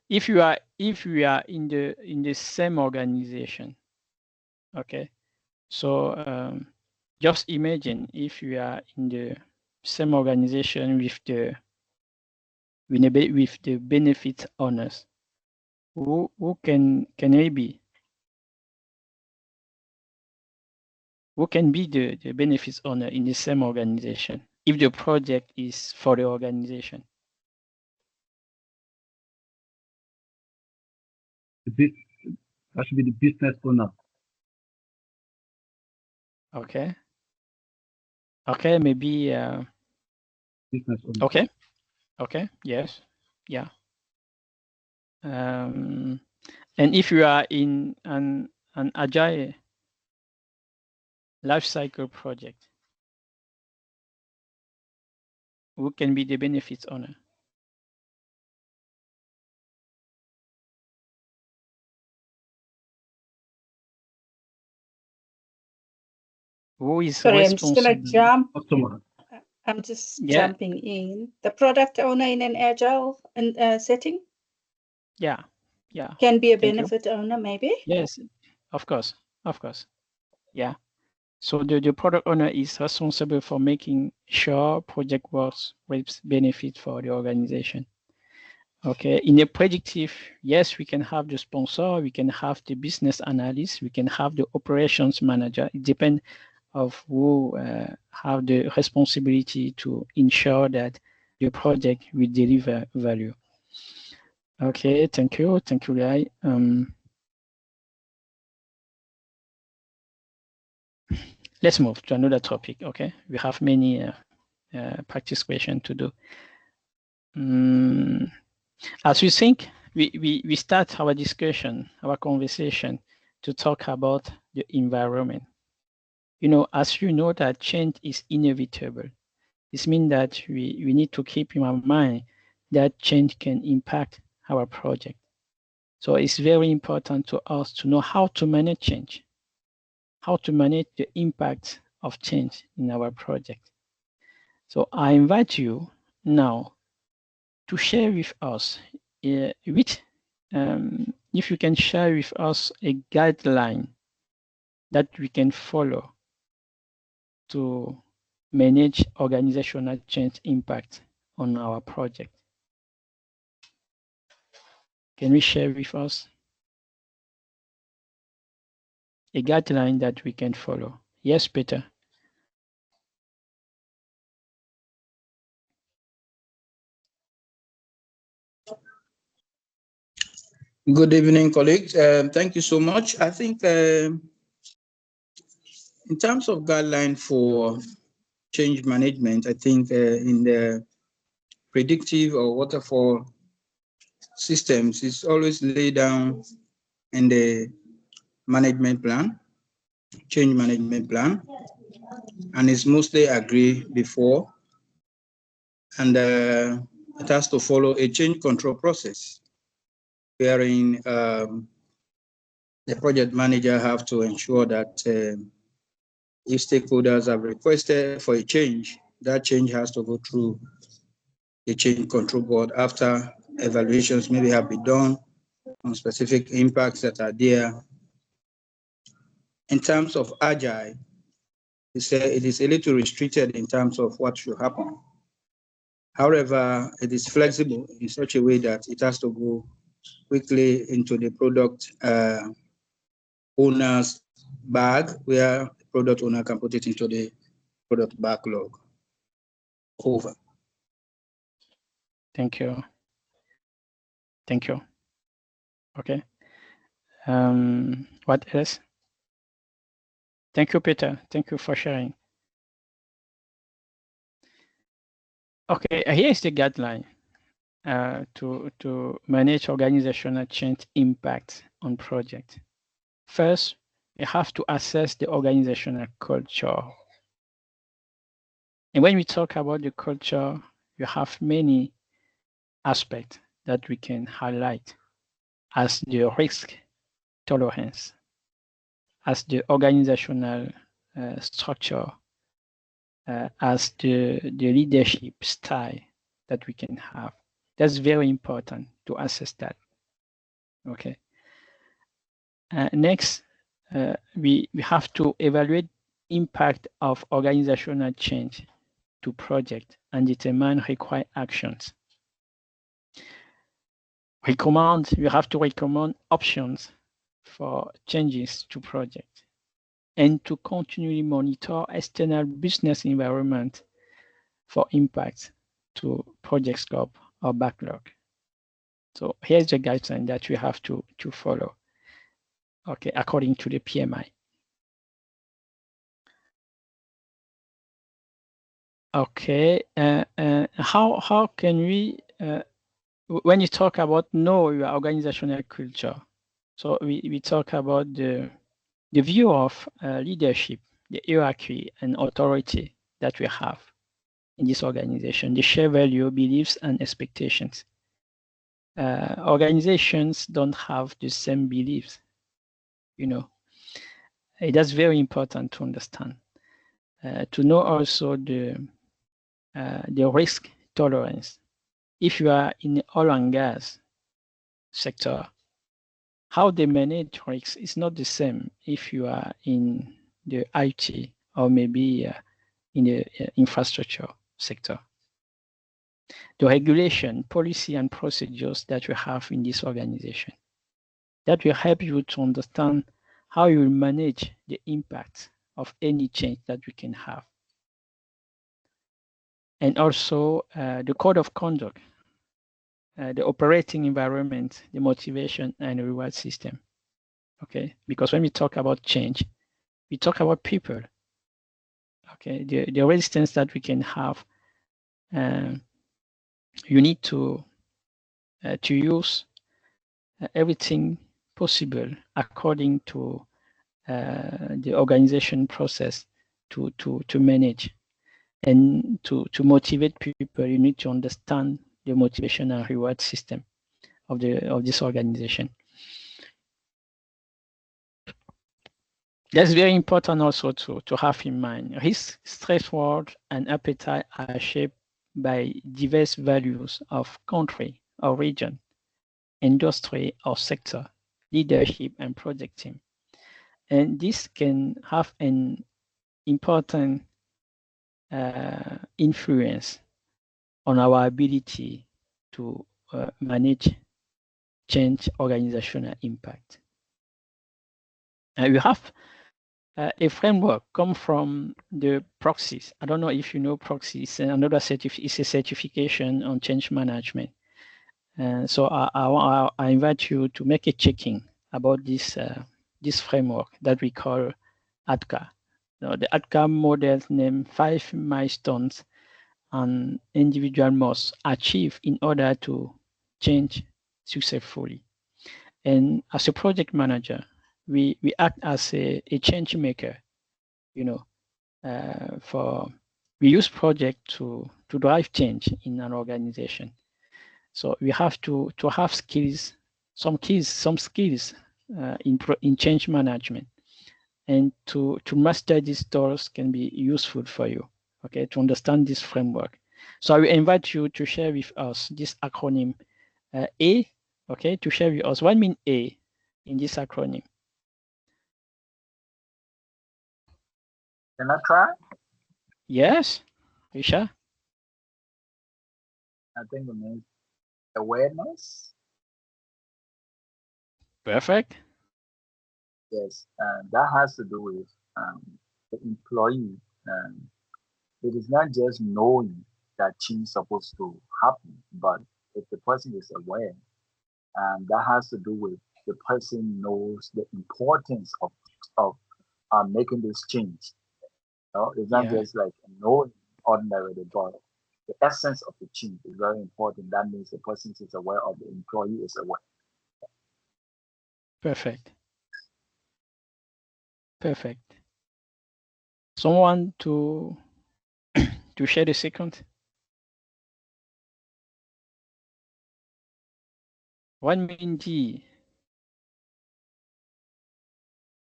If we are in the same organization. Okay. So just imagine if you are in the same organization with the benefit owners. Who can they be? Who can be the benefits owner in the same organization if the project is for the organization? That should be the business owner. Okay. Okay, maybe Business owner. okay. Okay, yes. Yeah. And if you are in an agile life cycle project, who can be the benefits owner? Who is Sorry, I'm just responsible? going to jump. Customer. I'm just Yeah. jumping in. The product owner in an agile setting Yeah. Yeah. can be a Thank you. benefit owner, maybe. Yes, of course. Of course. Yeah. So the product owner is responsible for making sure project works with benefit for the organization. Okay, in a predictive, yes, we can have the sponsor, we can have the business analyst, we can have the operations manager. It depends of who have the responsibility to ensure that the project will deliver value. Okay, thank you, Lai. Let's move to another topic. Okay, we have many practice questions to do. As we think, we start our discussion, our conversation to talk about the environment. You know, as you know that change is inevitable. This means that we need to keep in our mind that change can impact our project. So it's very important to us to know how to manage change, how to manage the impact of change in our project. So I invite you now to share with us if you can share with us a guideline that we can follow to manage organizational change impact on our project. Can we share with us a guideline that we can follow? Yes, Peter. Good evening, colleagues. Thank you so much. I think in terms of guideline for change management, I think in the predictive or waterfall systems, it's always laid down in the management plan, change management plan, and it's mostly agreed before, and it has to follow a change control process, wherein the project manager have to ensure that if stakeholders have requested for a change, that change has to go through the change control board after evaluations maybe have been done on specific impacts that are there. In terms of agile, it is a little restricted in terms of what should happen. However, it is flexible in such a way that it has to go quickly into the product owner's bag, where the product owner can put it into the product backlog. Over. Thank you. Thank you. Okay. What else? Thank you, Peter. Thank you for sharing. Okay, here is the guideline to manage organizational change impact on project. First, you have to assess the organizational culture. And when we talk about the culture, you have many aspects that we can highlight as the risk tolerance, as the organizational structure, as the leadership style that we can have. That's very important to assess that. Okay. Next, we have to evaluate impact of organizational change to project and determine required actions. We have to recommend options for changes to project and to continually monitor external business environment for impact to project scope or backlog. So here's the guideline that we have to follow, okay, according to the PMI. Okay, how can we, when you talk about know your organizational culture, so we talk about the view of leadership, the hierarchy and authority that we have in this organization, the shared value, beliefs, and expectations. Organizations don't have the same beliefs, you know. That's very important to understand. To know also the risk tolerance. If you are in the oil and gas sector, how they manage risks is not the same if you are in the IT or maybe in the infrastructure sector. The regulation, policy, and procedures that you have in this organization, that will help you to understand how you will manage the impact of any change that we can have. And also the code of conduct, the operating environment, the motivation and reward system. Okay, because when we talk about change, we talk about people. Okay, the resistance that we can have, you need to use everything possible according to the organization process to manage. And to motivate people, you need to understand the motivation and reward system of this organization. That's very important also to have in mind. Risk, threshold, and appetite are shaped by diverse values of country or region, industry or sector, leadership and project team. And this can have an important influence on our ability to manage change organizational impact. And we have a framework come from the proxies. I don't know if you know proxies. Another is a certification on change management. So I invite you to make a checking about this this framework that we call ADCA. Now, the ADCA model named 5 milestones an individual must achieve in order to change successfully. And as a project manager, we act as a change maker, you know, we use project to drive change in an organization. So we have to have skills, some skills in change management, and to master these tools can be useful for you, okay, to understand this framework. So I will invite you to share with us this acronym A, okay, to share with us what means A in this acronym. Can I try? Yes, Risha? I think it means awareness. Perfect. Yes, that has to do with the employee, it is not just knowing that change is supposed to happen, but if the person is aware, and that has to do with the person knows the importance of making this change. It's not Yeah, just like knowing ordinarily, but the essence of the change is very important. That means the person is aware or the employee is aware. perfect. Perfect. Someone to to share the second? What mean G?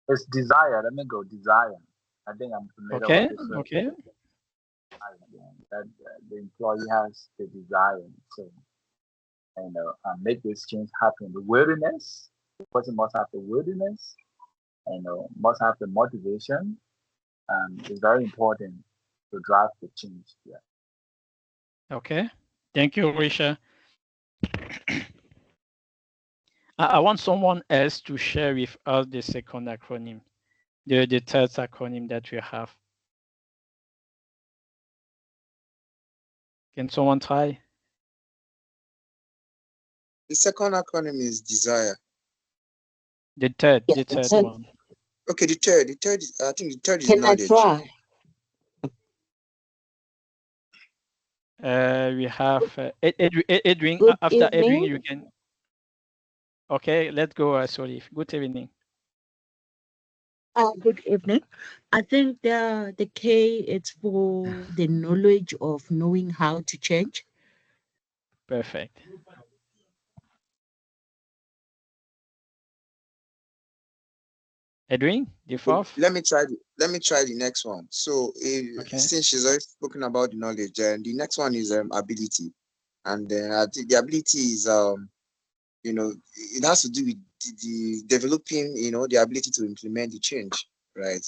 It's desire. Let me go. Desire. I think I'm familiar with Okay, this word. okay, That the employee has the desire to, make this change happen. The willingness. The person must have the willingness. Must have the motivation. It's very important to drive the change. Yeah. okay. Thank you, Risha. I want someone else to share with us the second acronym, the third acronym that we have. Can someone try? The second acronym is desire. The third one. Okay, the third is, I think the third is Can I knowledge. try? We have Edwin. Good After Edwin, evening. you can. Okay, let's go, Solif. Good evening. Good evening. I think the K is for the knowledge of knowing how to change. Perfect. Edwin, the fourth. Let me try the next one. So since she's already spoken about the knowledge, and the next one is ability, and I think the ability is it has to do with the developing the ability to implement the change, right?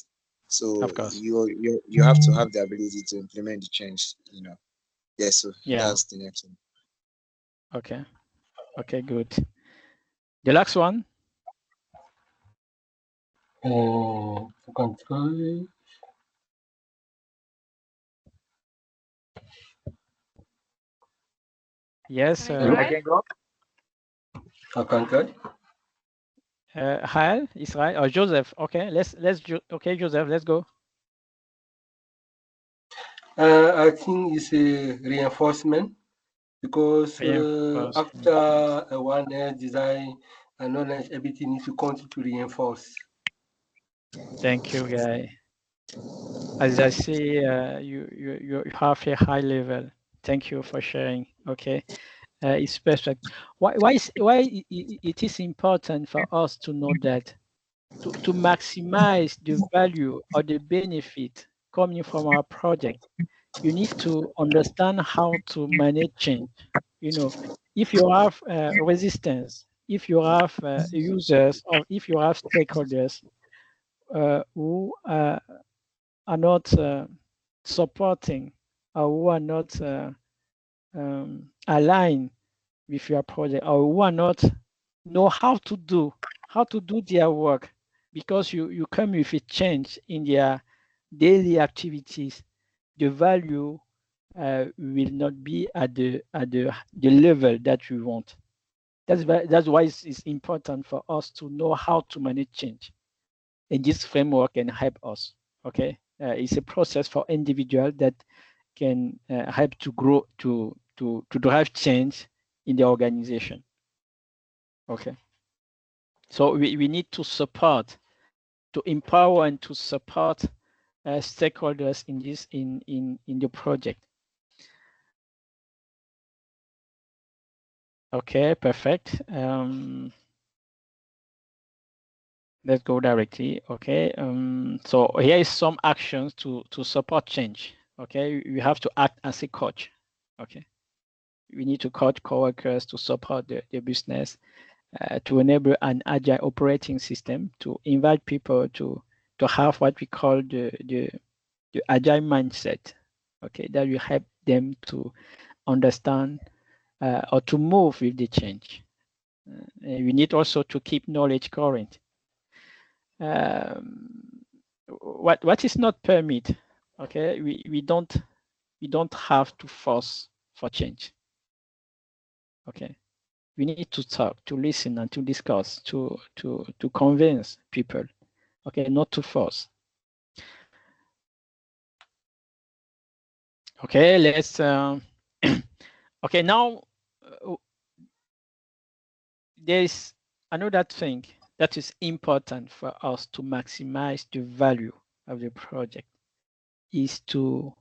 So Of course. you have to have the ability to implement the change. Yeah. So that's the next one. Okay. Okay. Good. The last one. I can try. Yes. I can go. I can try. Hal, Israel, or Joseph. Okay. Okay, Joseph. Let's go. I think it's a reinforcement because after awareness, design, and knowledge, everything needs to continue to reinforce. Thank you, Guy. As I see, you have a high level. Thank you for sharing. Okay, it's perfect. Why it is important for us to know that to maximize the value or the benefit coming from our project, you need to understand how to manage change. If you have resistance, if you have users, or if you have stakeholders who are not supporting or who are not aligned with your project, or who are not know how to do their work, because you come with a change in their daily activities, the value will not be at the level that we want. That's why it's important for us to know how to manage change, and this framework can help us. Okay, it's a process for individual that can help to grow to drive change in the organization. Okay, so we need to support, to empower and to support stakeholders in this in the project. Okay, perfect. Let's go directly. Okay, so here is some actions to support change. Okay, you have to act as a coach. Okay, we need to coach coworkers to support the business, to enable an agile operating system, to invite people to have what we call the agile mindset. Okay, that will help them to understand or to move with the change. We need also to keep knowledge current. what is not permit? Okay, we don't have to force for change. Okay, we need to talk, to listen, and to discuss, to convince people. Okay, not to force. Okay, let's. Okay, now there is another thing that is important for us to maximize the value of the project is to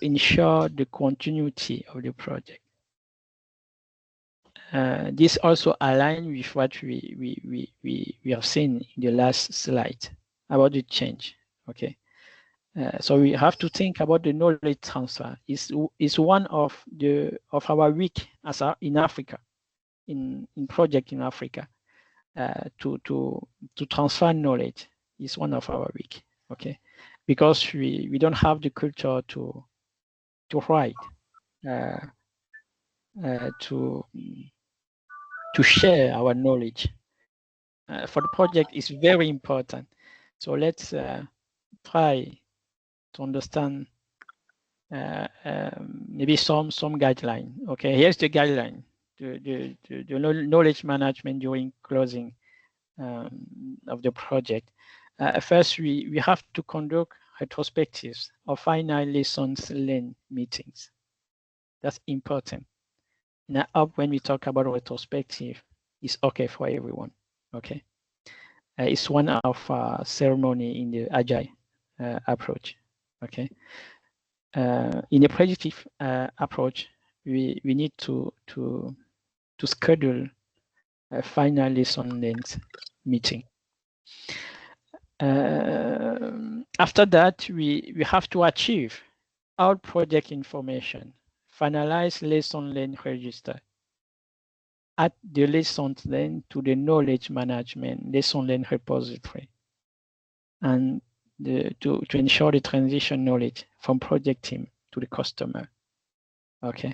ensure the continuity of the project. This also aligns with what we have seen in the last slide about the change. Okay, so we have to think about the knowledge transfer. Is one of our weak as in Africa, in project in Africa. To transfer knowledge is one of our weak. Okay, because we don't have the culture to write, to share our knowledge. For the project is very important. So let's try to understand maybe some guideline. Okay, here's the guideline: the knowledge management during closing of the project. First, we have to conduct retrospectives or final lessons learned meetings. That's important. Now, when we talk about retrospective, it's okay for everyone. Okay, it's one of ceremony in the agile approach. Okay, in a predictive approach, we need to schedule a final lesson learned meeting. After that, we have to achieve all project information, finalize lesson learned register, add the lessons learned to the knowledge management lesson learned repository, and to ensure the transition knowledge from project team to the customer. Okay,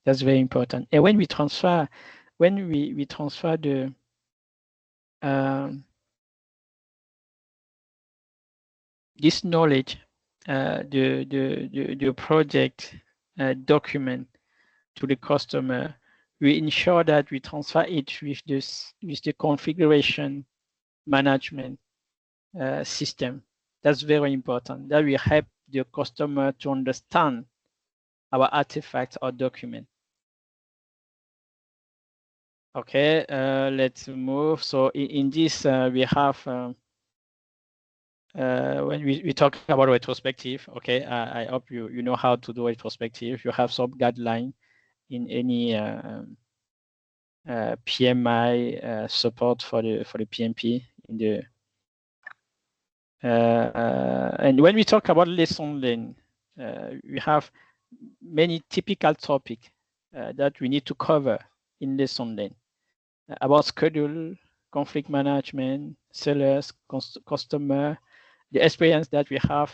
that's very important. And when we transfer, the this knowledge, the project document to the customer, we ensure that we transfer it with the configuration management system. That's very important. That will help the customer to understand our artifact or document. Okay, let's move. So in this, we have when we talk about retrospective. Okay, I hope you know how to do retrospective. You have some guideline in any PMI support for the PMP in the and when we talk about lesson learned, we have many typical topics that we need to cover in lesson learned about schedule, conflict management, sellers, customer, the experience that we have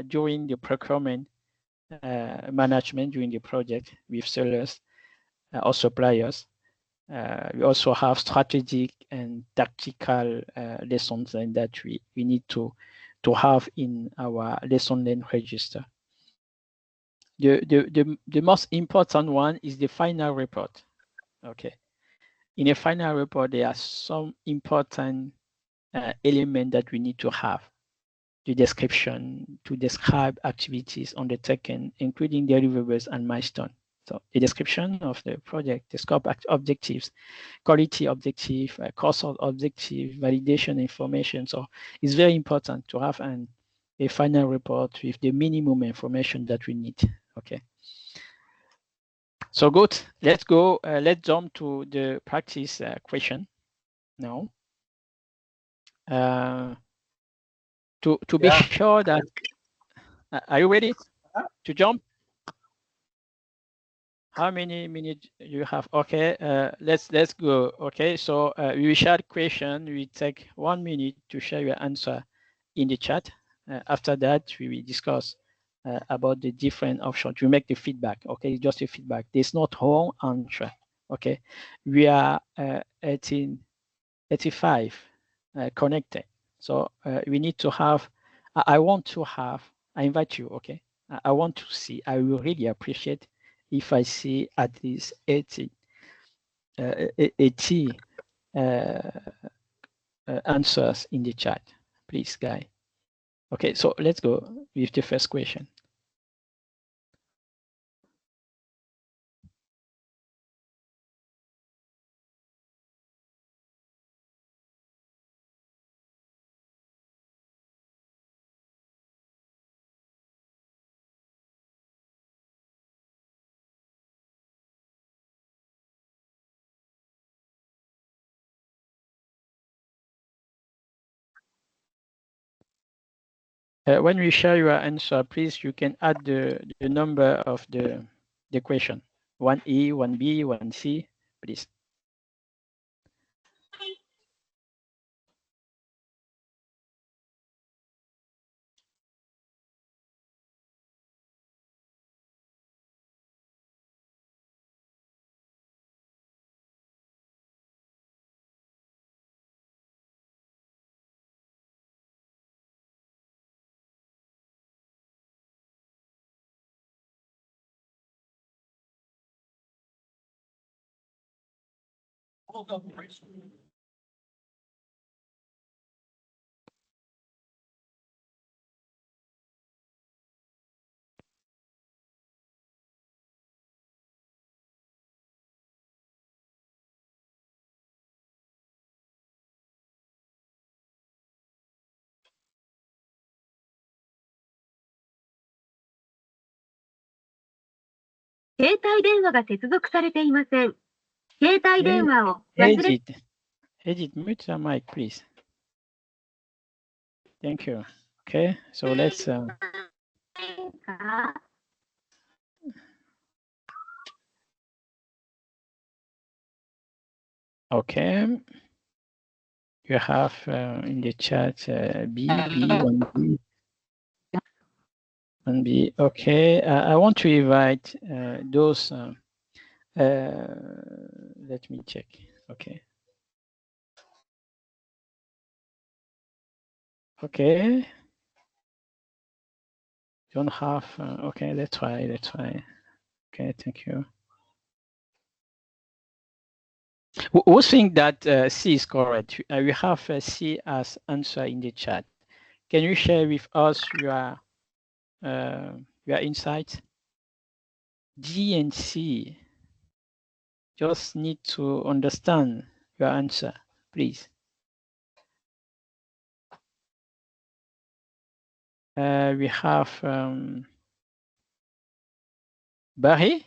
during the procurement management during the project with sellers or suppliers. We also have strategic and tactical lessons learned that we need to have in our lesson learned register. The most important one is the final report. Okay, in a final report, there are some important elements that we need to have. The description to describe activities undertaken, including deliverables and milestones. So the description of the project, the scope objectives, quality objective, cost objective, validation information. So it's very important to have a final report with the minimum information that we need. Okay. So good. Let's go. Let's jump to the practice question now. To be sure that are you ready to jump? How many minutes you have? Okay, let's go. Okay, so we will share the question. We take 1 minute to share your answer in the chat. After that, we will discuss about the different options. We make the feedback. Okay, just a feedback. There's not wrong answer. Okay, we are 85 connected. So we need to have I want to have, I invite you, okay? I want to see, I will really appreciate if I see at least 80 answers in the chat, please, guy. Okay, so let's go with the first question. When you share your answer, please, you can add the number of the question. 1E, 1B, 1C, please. Edit, mute your mic, please. Thank you. Okay, so let's. Okay. You have in the chat B1B. 1B. Okay, I want to invite those. Let me check. Okay. Okay. Don't have. Okay, let's try. Let's try. Okay, thank you. Who think that C is correct? We have C as answer in the chat. Can you share with us your insights? D and C. Just need to understand your answer, please. We have Barry.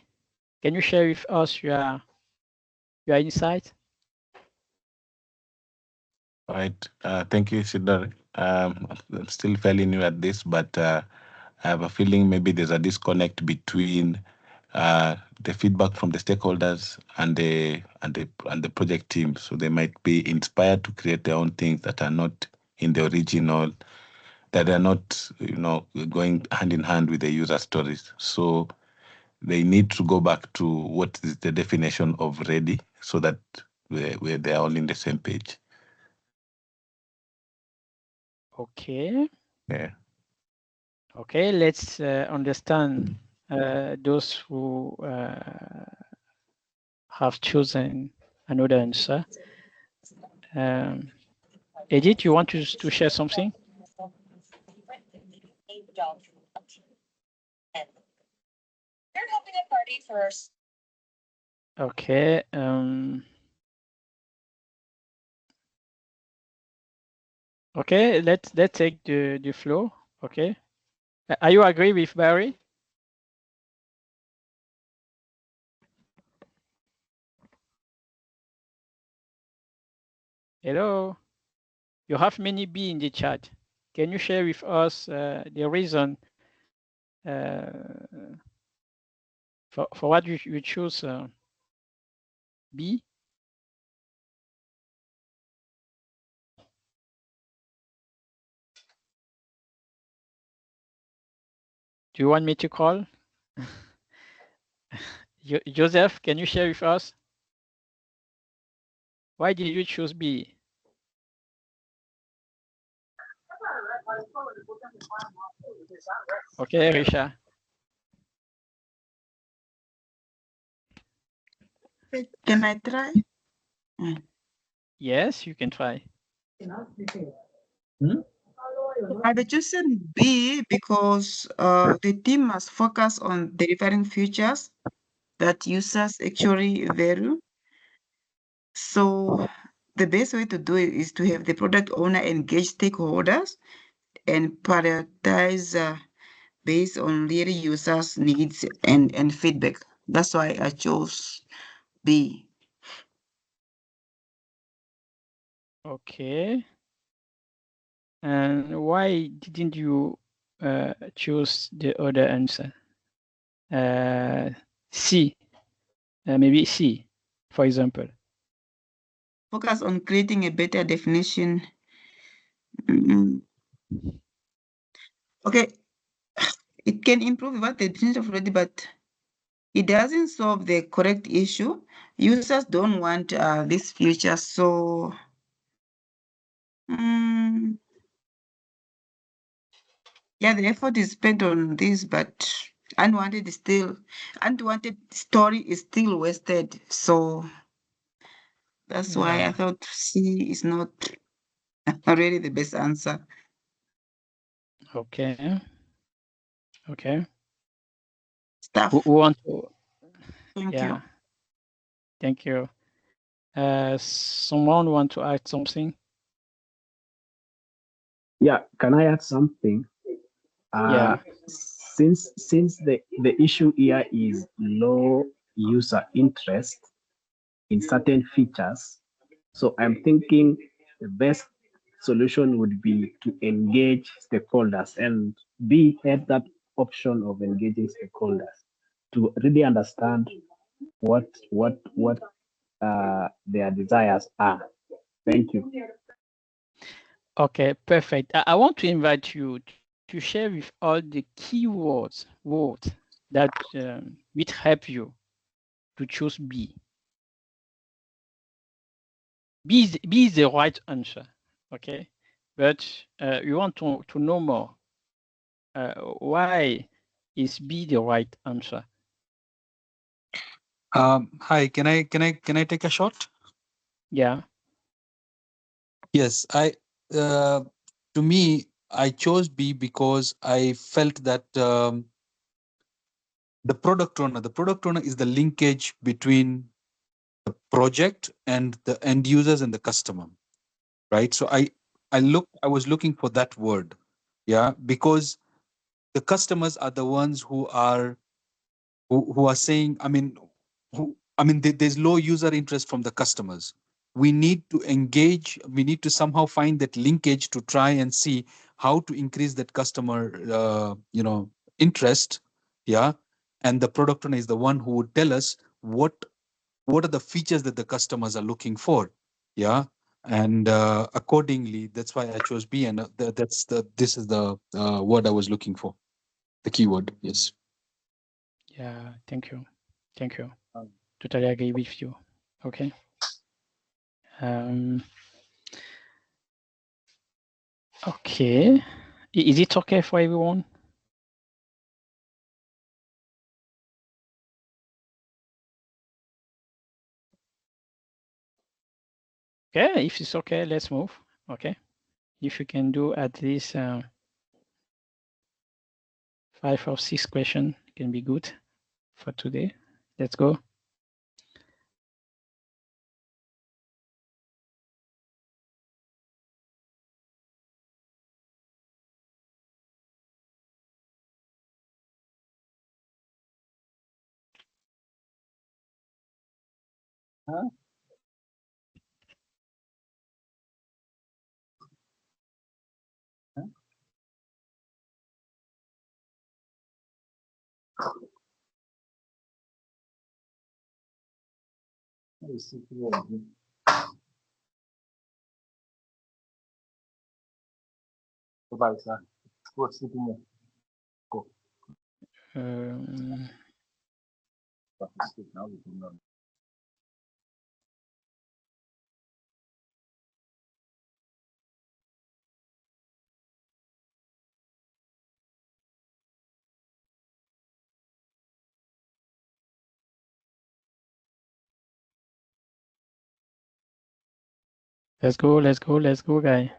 Can you share with us your insight? Right. Thank you, Sidar. I'm still fairly new at this, but I have a feeling maybe there's a disconnect between the feedback from the stakeholders and the project team. So they might be inspired to create their own things that are not in the original, that are not, going hand in hand with the user stories. So they need to go back to what is the definition of ready, so that they're all in the same page. Okay. Yeah. Okay, let's understand those who have chosen another answer. Edith, you want to share something? Okay. Okay, let's take the flow. Okay. Are you agree with Barry? Hello. You have many B in the chat. Can you share with us the reason for what you choose B? Do you want me to call? Joseph, can you share with us? Why did you choose B? Okay, Risha. Can I try? Yes, you can try. I've chosen B because the team must focus on delivering features that users actually value. So the best way to do it is to have the product owner engage stakeholders and prioritize based on real users' needs and feedback. That's why I chose B. Okay. And why didn't you choose the other answer? C. Maybe C, for example. Focus on creating a better definition. Mm, Okay, it can improve what the definition of already, but it doesn't solve the correct issue. Users don't want this feature, so yeah, the effort is spent on this, but unwanted story is still wasted. So that's why I thought C is not really the best answer. Okay. Okay. Staff. Who want to? Thank Yeah. you. Thank you. Someone want to add something? Yeah, can I add something? Yeah. Since the issue here is low user interest in certain features, so I'm thinking the best solution would be to engage stakeholders, and B had that option of engaging stakeholders to really understand what their desires are. Thank you. Okay, perfect. I want to invite you to share with all the keywords, words that will help you to choose B. B is the right answer, okay? But you want to know more. Why is B the right answer? Hi, can I take a shot? Yeah. Yes, to me, I chose B because I felt that the product owner is the linkage between the project and the end users and the customer, right? So I was looking for that word, yeah, because the customers are the ones who are saying, there's low user interest from the customers. We need to engage, we need to somehow find that linkage to try and see how to increase that customer interest. Yeah. And the product owner is the one who would tell us what are the features that the customers are looking for. Yeah. And accordingly, that's why I chose B, and this is the word I was looking for, the keyword. Yes. Yeah, thank you. Thank you. Totally agree with you. Okay. Okay. Is it okay for everyone? Okay, if it's okay, let's move. Okay. If you can do at least 5 or 6 questions, can be good for today. Let's go. Huh? Huh? Let me see here again. Bye, sir. Go sit in there. Go. Now we can learn. Let's go, guy.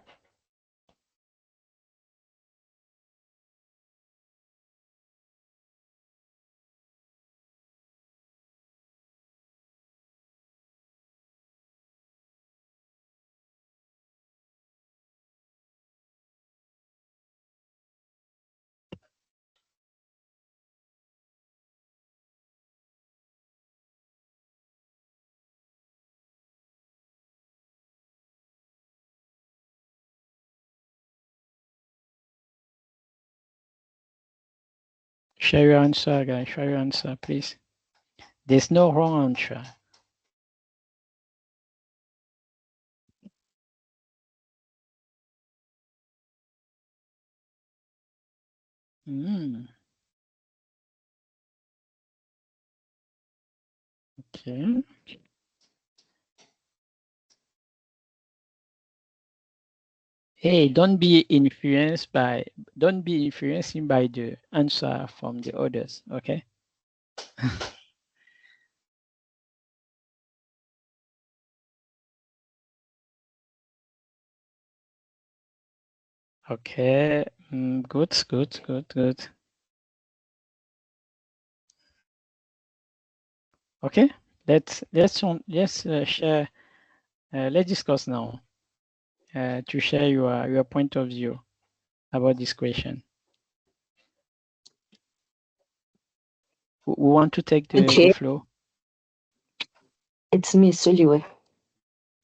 Share your answer, guys. Share your answer, please. There's no wrong answer. Okay. Hey, don't be influencing by the answer from the others, okay? Okay, good. Okay, let's share. Let's discuss now. To share your point of view about this question. Who want to take the floor? It's me, Suliwe.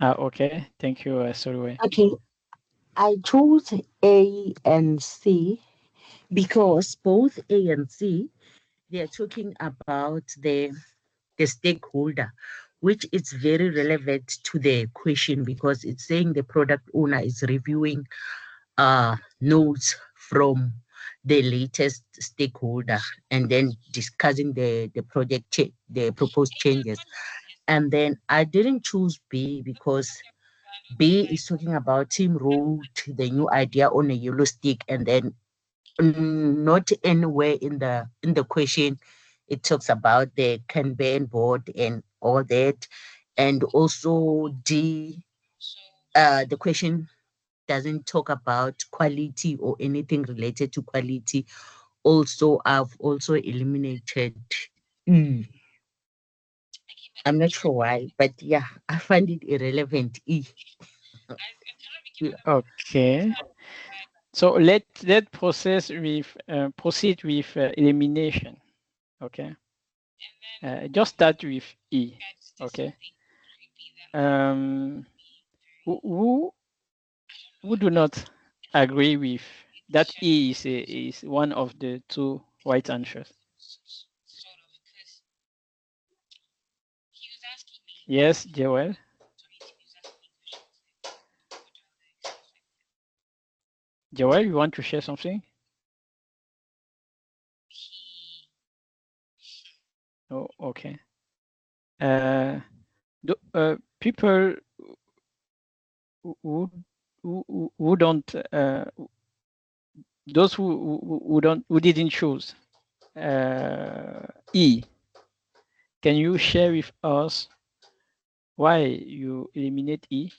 Okay. Thank you, Suliwe. Okay. I chose A and C because both A and C, they're talking about the stakeholder, which is very relevant to the question because it's saying the product owner is reviewing notes from the latest stakeholder and then discussing the project, the proposed changes. And then I didn't choose B because B is talking about Tim wrote the new idea on a yellow stick, and then not anywhere in the question it talks about the Kanban board and all that. And also D, the question doesn't talk about quality or anything related to quality. Also, I've also eliminated E. I'm not sure why, but yeah, I find it irrelevant. E. Okay. So let proceed with elimination. Okay. Just start with E. Okay. Who do not agree with that E is one of the two right answers? Yes, Joel. Joel, you want to share something? Oh, okay. People who don't those who didn't choose E, can you share with us why you eliminate E?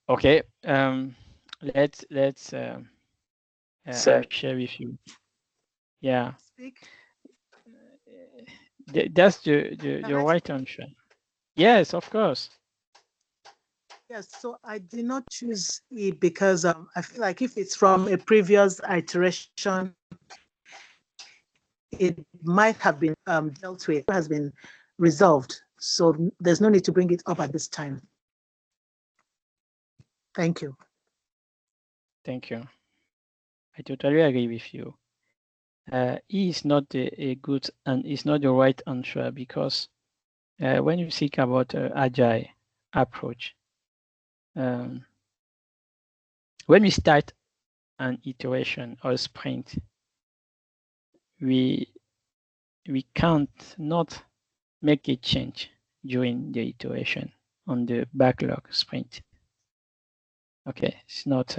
Okay, let's share with you. Yeah, that's the right answer. Yes, of course. Yes, so I did not choose it because I feel like if it's from a previous iteration, it might have been dealt with, has been resolved. So there's no need to bring it up at this time. Thank you. Thank you. I totally agree with you. E is not a good and is not the right answer because when you think about agile approach, when we start an iteration or sprint, we can't not make a change during the iteration on the backlog sprint. Okay, it's not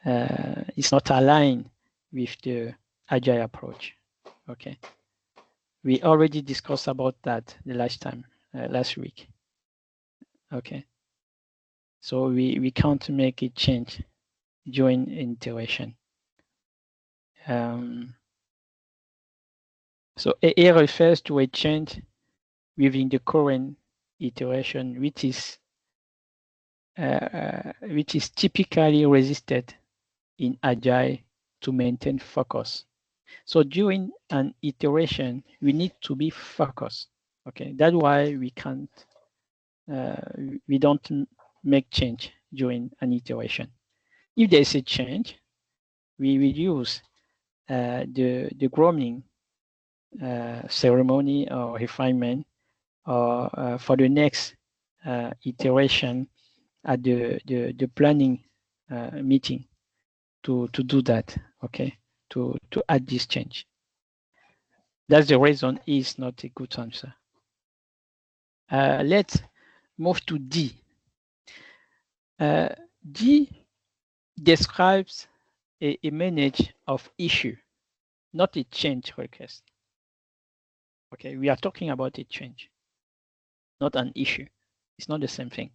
is not aligned with the agile approach. Okay, we already discussed about that the last week. Okay, so we can't make a change during iteration. So A refers to a change within the current iteration, which is typically resisted in agile to maintain focus. So during an iteration, we need to be focused. Okay, that's why we can't, we don't make change during an iteration. If there's a change, we will use the grooming ceremony or refinement or for the next iteration at the planning meeting to do that, okay, to add this change. That's the reason is not a good answer. Let's move to D. D describes a manage of issue, not a change request. Okay, we are talking about a change, not an issue. It's not the same thing.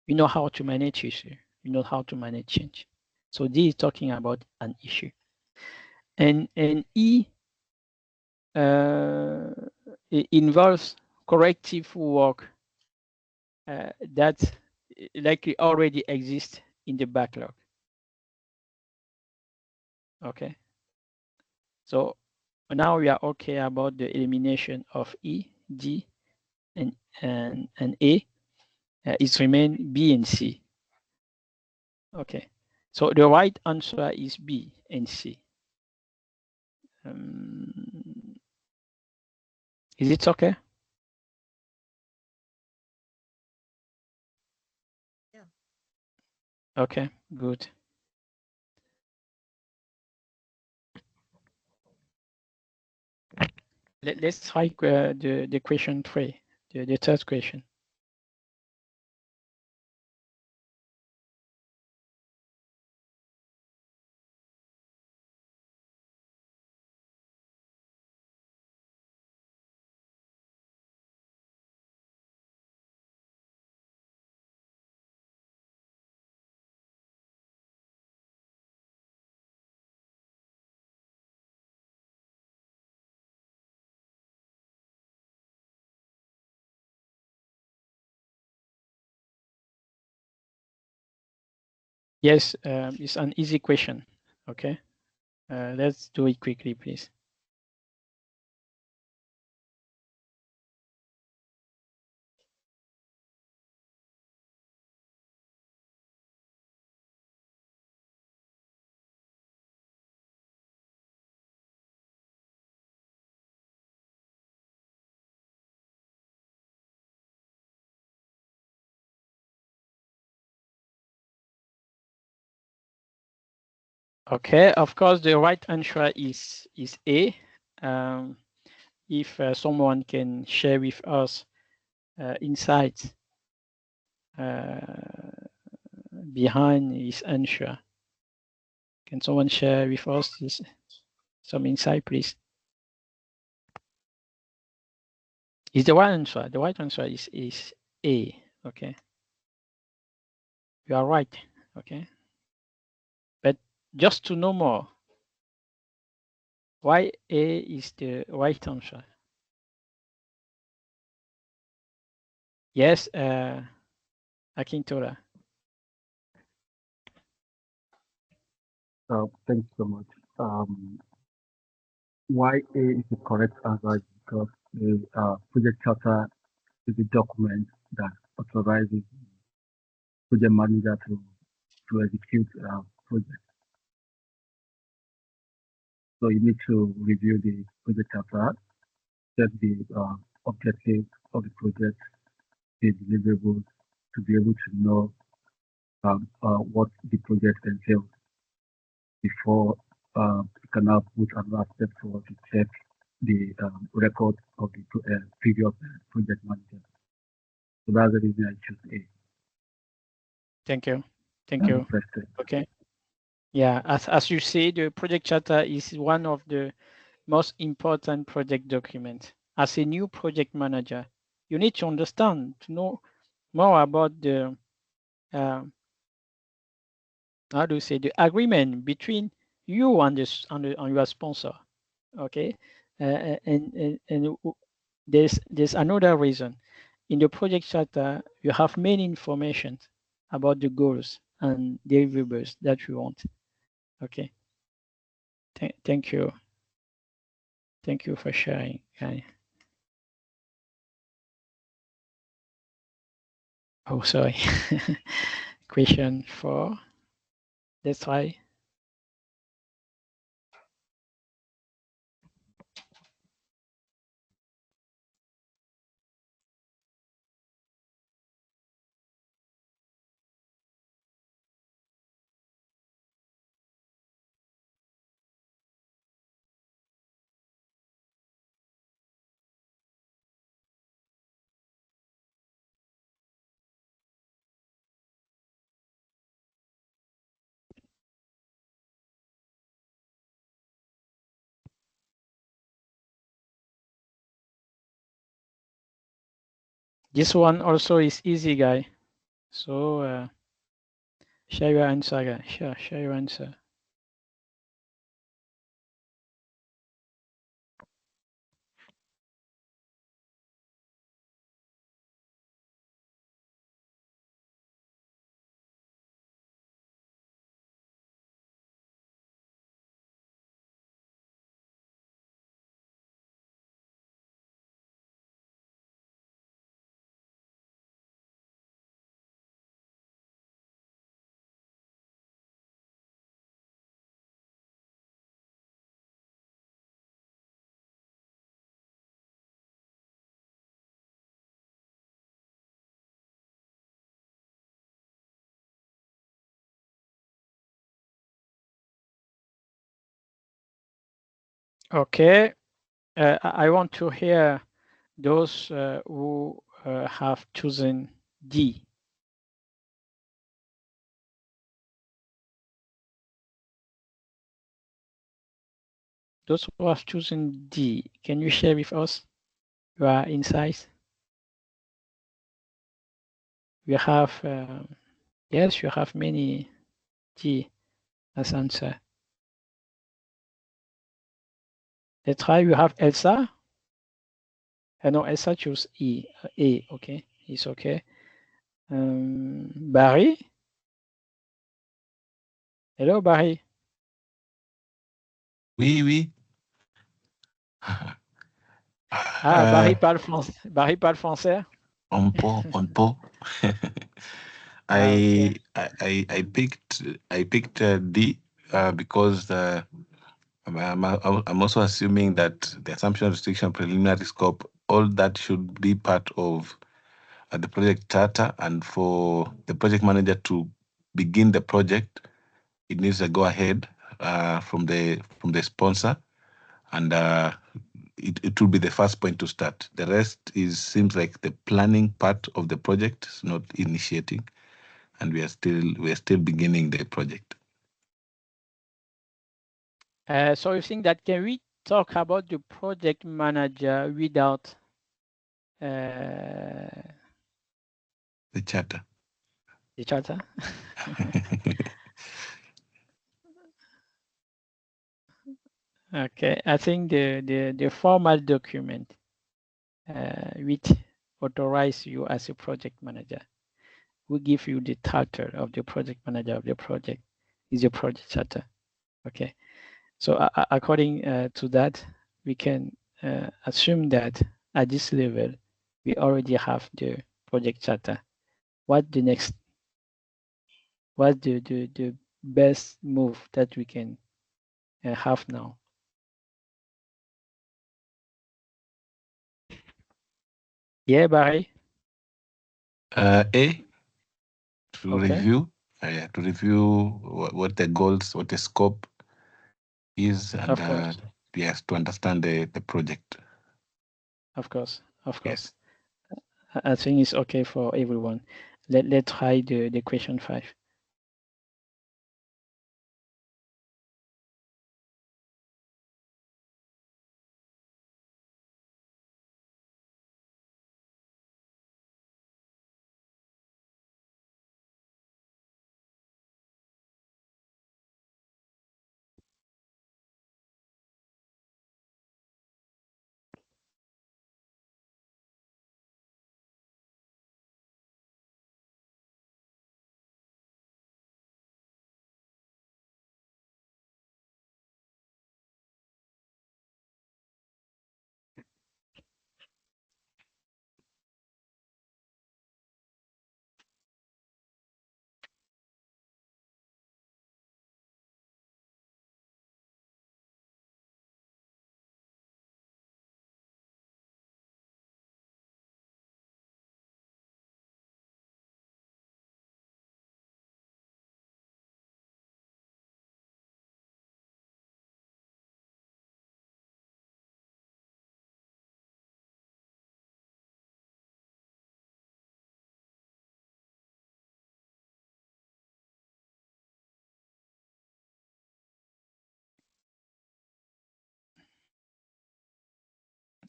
We know how to manage issue. We know how to manage change. So D is talking about an issue. And E it involves corrective work that likely already exists in the backlog. Okay. So now we are okay about the elimination of E, D, and A. It remains B and C. Okay. So the right answer is B and C. Is it okay? Yeah. Okay, good. Let's try the question 3, the third question. Yes, it's an easy question. Okay, let's do it quickly, please. Okay, of course, the right answer is A. If someone can share with us insights behind his answer, can someone share with us some insight, please? Is the right answer? The right answer is A. Okay, you are right. Okay, but just to know more, why A is the right answer? Yes, Akintola. Thank you so much. Why A is the correct answer is because the project charter is a document that authorizes project manager to execute project. So you need to review the project charter, set the objectives of the project, the deliverables, to be able to know what the project entails before you can now put another step forward to check the record of the previous project manager. So that's the reason I choose A. Thank you. Thank you. Okay. Yeah, as you say, the project charter is one of the most important project documents. As a new project manager, you need to understand, to know more about the how do you say, the agreement between you and your sponsor. Okay, and there's another reason. In the project charter, you have many information about the goals and deliverables that you want. Okay. Thank you. Thank you for sharing, guy. Oh, sorry. Question 4. Let's try. This one also is easy, guy. So share your answer, guy. Share your answer. Okay. I want to hear those who have chosen D. Those who have chosen D, can you share with us your insights? We have, yes, you have many D as answer. Let's try. You have Elsa. No, Elsa chose A. Okay, it's okay. Barry. Hello, Barry. Oui. Barry parle français. Barry parle français. On peut. I picked D because I'm also assuming that the assumption, restriction, preliminary scope, all that should be part of the project charter, and for the project manager to begin the project, it needs a go ahead from the sponsor, and it will be the first point to start. The rest seems like the planning part of the project, not initiating, and we are still beginning the project. So you think that can we talk about the project manager without the charter? The charter. Okay, I think the formal document which authorize you as a project manager will give you the title of the project manager of the project is your project charter. Okay, so according to that, we can assume that at this level we already have the project charter. What the next? What's the best move that we can have now? Yeah, Barry. A to Okay. review. To review what the goals, what the scope is, and yes, to understand the project. Of course. Yes. I think it's okay for everyone. Let's try the question 5.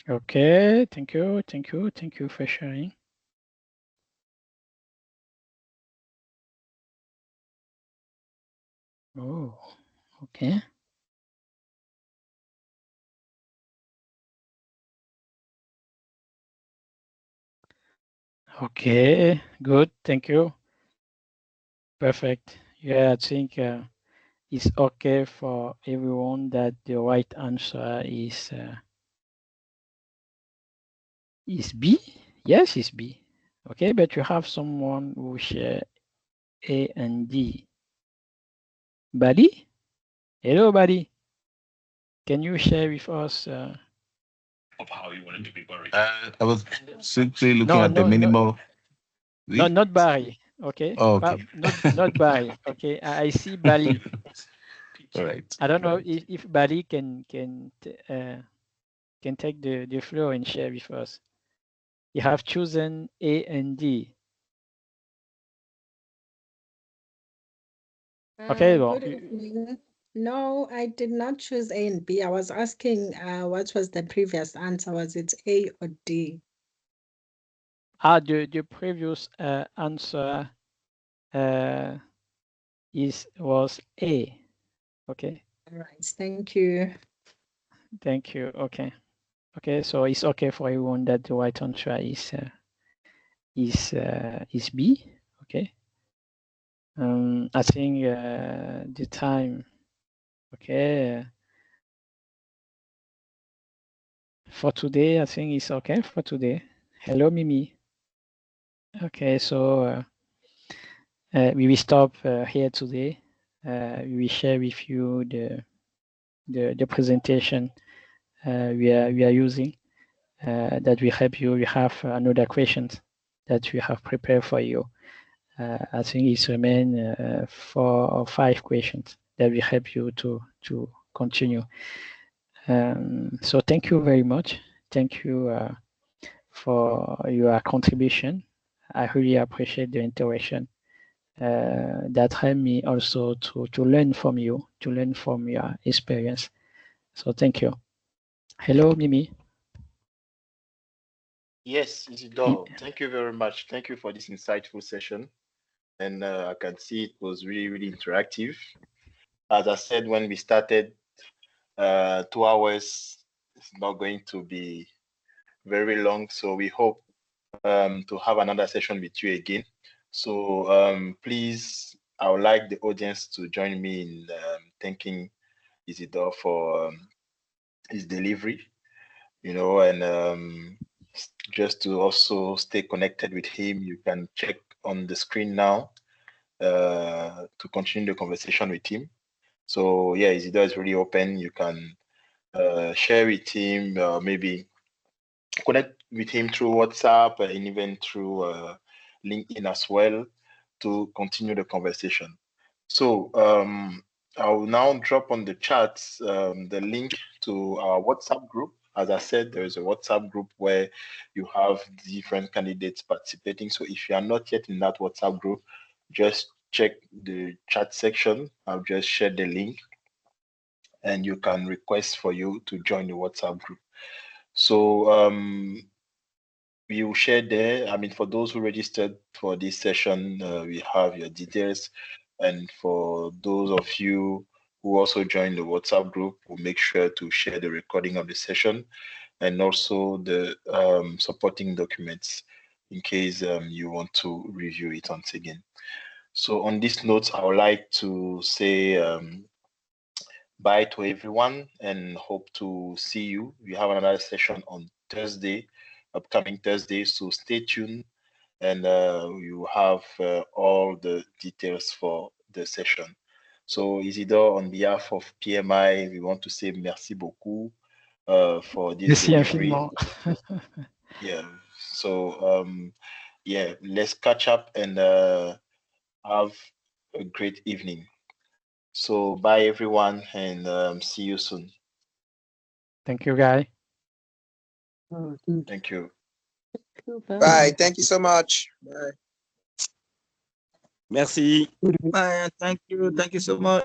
Okay, thank you for sharing. Oh, okay. Okay, good, thank you. Perfect. Yeah, I think it's okay for everyone that the right answer is B. Yes, it's B. Okay, but you have someone who share A and D. Buddy? Hello, buddy. Can you share with us? Of how you want it to be buried. I was simply looking at the minimal. No, not Barry. Okay. Oh, okay. Not Barry. Okay. I see Bali. All right. I don't know if Bali can take the floor and share with us. You have chosen A and D. Okay. Well, Good evening. No, I did not choose A and B. I was asking what was the previous answer? Was it A or D? the previous answer was A. Okay. All right. Thank you. Thank you. Okay. Okay. So it's okay for everyone that the right answer is B. Okay. I think the time. Okay. For today, I think it's okay for today. Hello, Mimi. Okay, so we will stop here today. We will share with you the presentation we are using that will help you. We have another questions that we have prepared for you. I think it's remain 4 or 5 questions that will help you to continue. So thank you very much. Thank you for your contribution. I really appreciate the interaction. That helped me also to learn from you, to learn from your experience. So thank you. Hello, Mimi. Yes, Isidore, thank you very much. Thank you for this insightful session. And I can see it was really, really interactive. As I said when we started, 2 hours is not going to be very long. So we hope to have another session with you again. So please, I would like the audience to join me in thanking Isidore for his delivery, and just to also stay connected with him, you can check on the screen now to continue the conversation with him. So yeah, Isidore is really open. You can share with him, maybe connect with him through WhatsApp and even through LinkedIn as well to continue the conversation. So I will now drop on the chat the link to our WhatsApp group. As I said, there is a WhatsApp group where you have different candidates participating. So if you are not yet in that WhatsApp group, just check the chat section. I'll just share the link and you can request for you to join the WhatsApp group. So we will share there. I mean, for those who registered for this session, we have your details. And for those of you who also joined the WhatsApp group, we'll make sure to share the recording of the session and also the supporting documents in case you want to review it once again. So on this note, I would like to say bye to everyone and hope to see you. We have another session on Thursday, upcoming Thursday, so stay tuned and you have all the details for the session. So Isidore, on behalf of PMI, we want to say merci beaucoup for this Merci delivery. infiniment. Yeah, so yeah, let's catch up and have a great evening. So bye everyone and see you soon. Thank you, guy. Thank you. Bye. Thank you so much. Bye. Merci. Bye. Thank you. Thank you so much.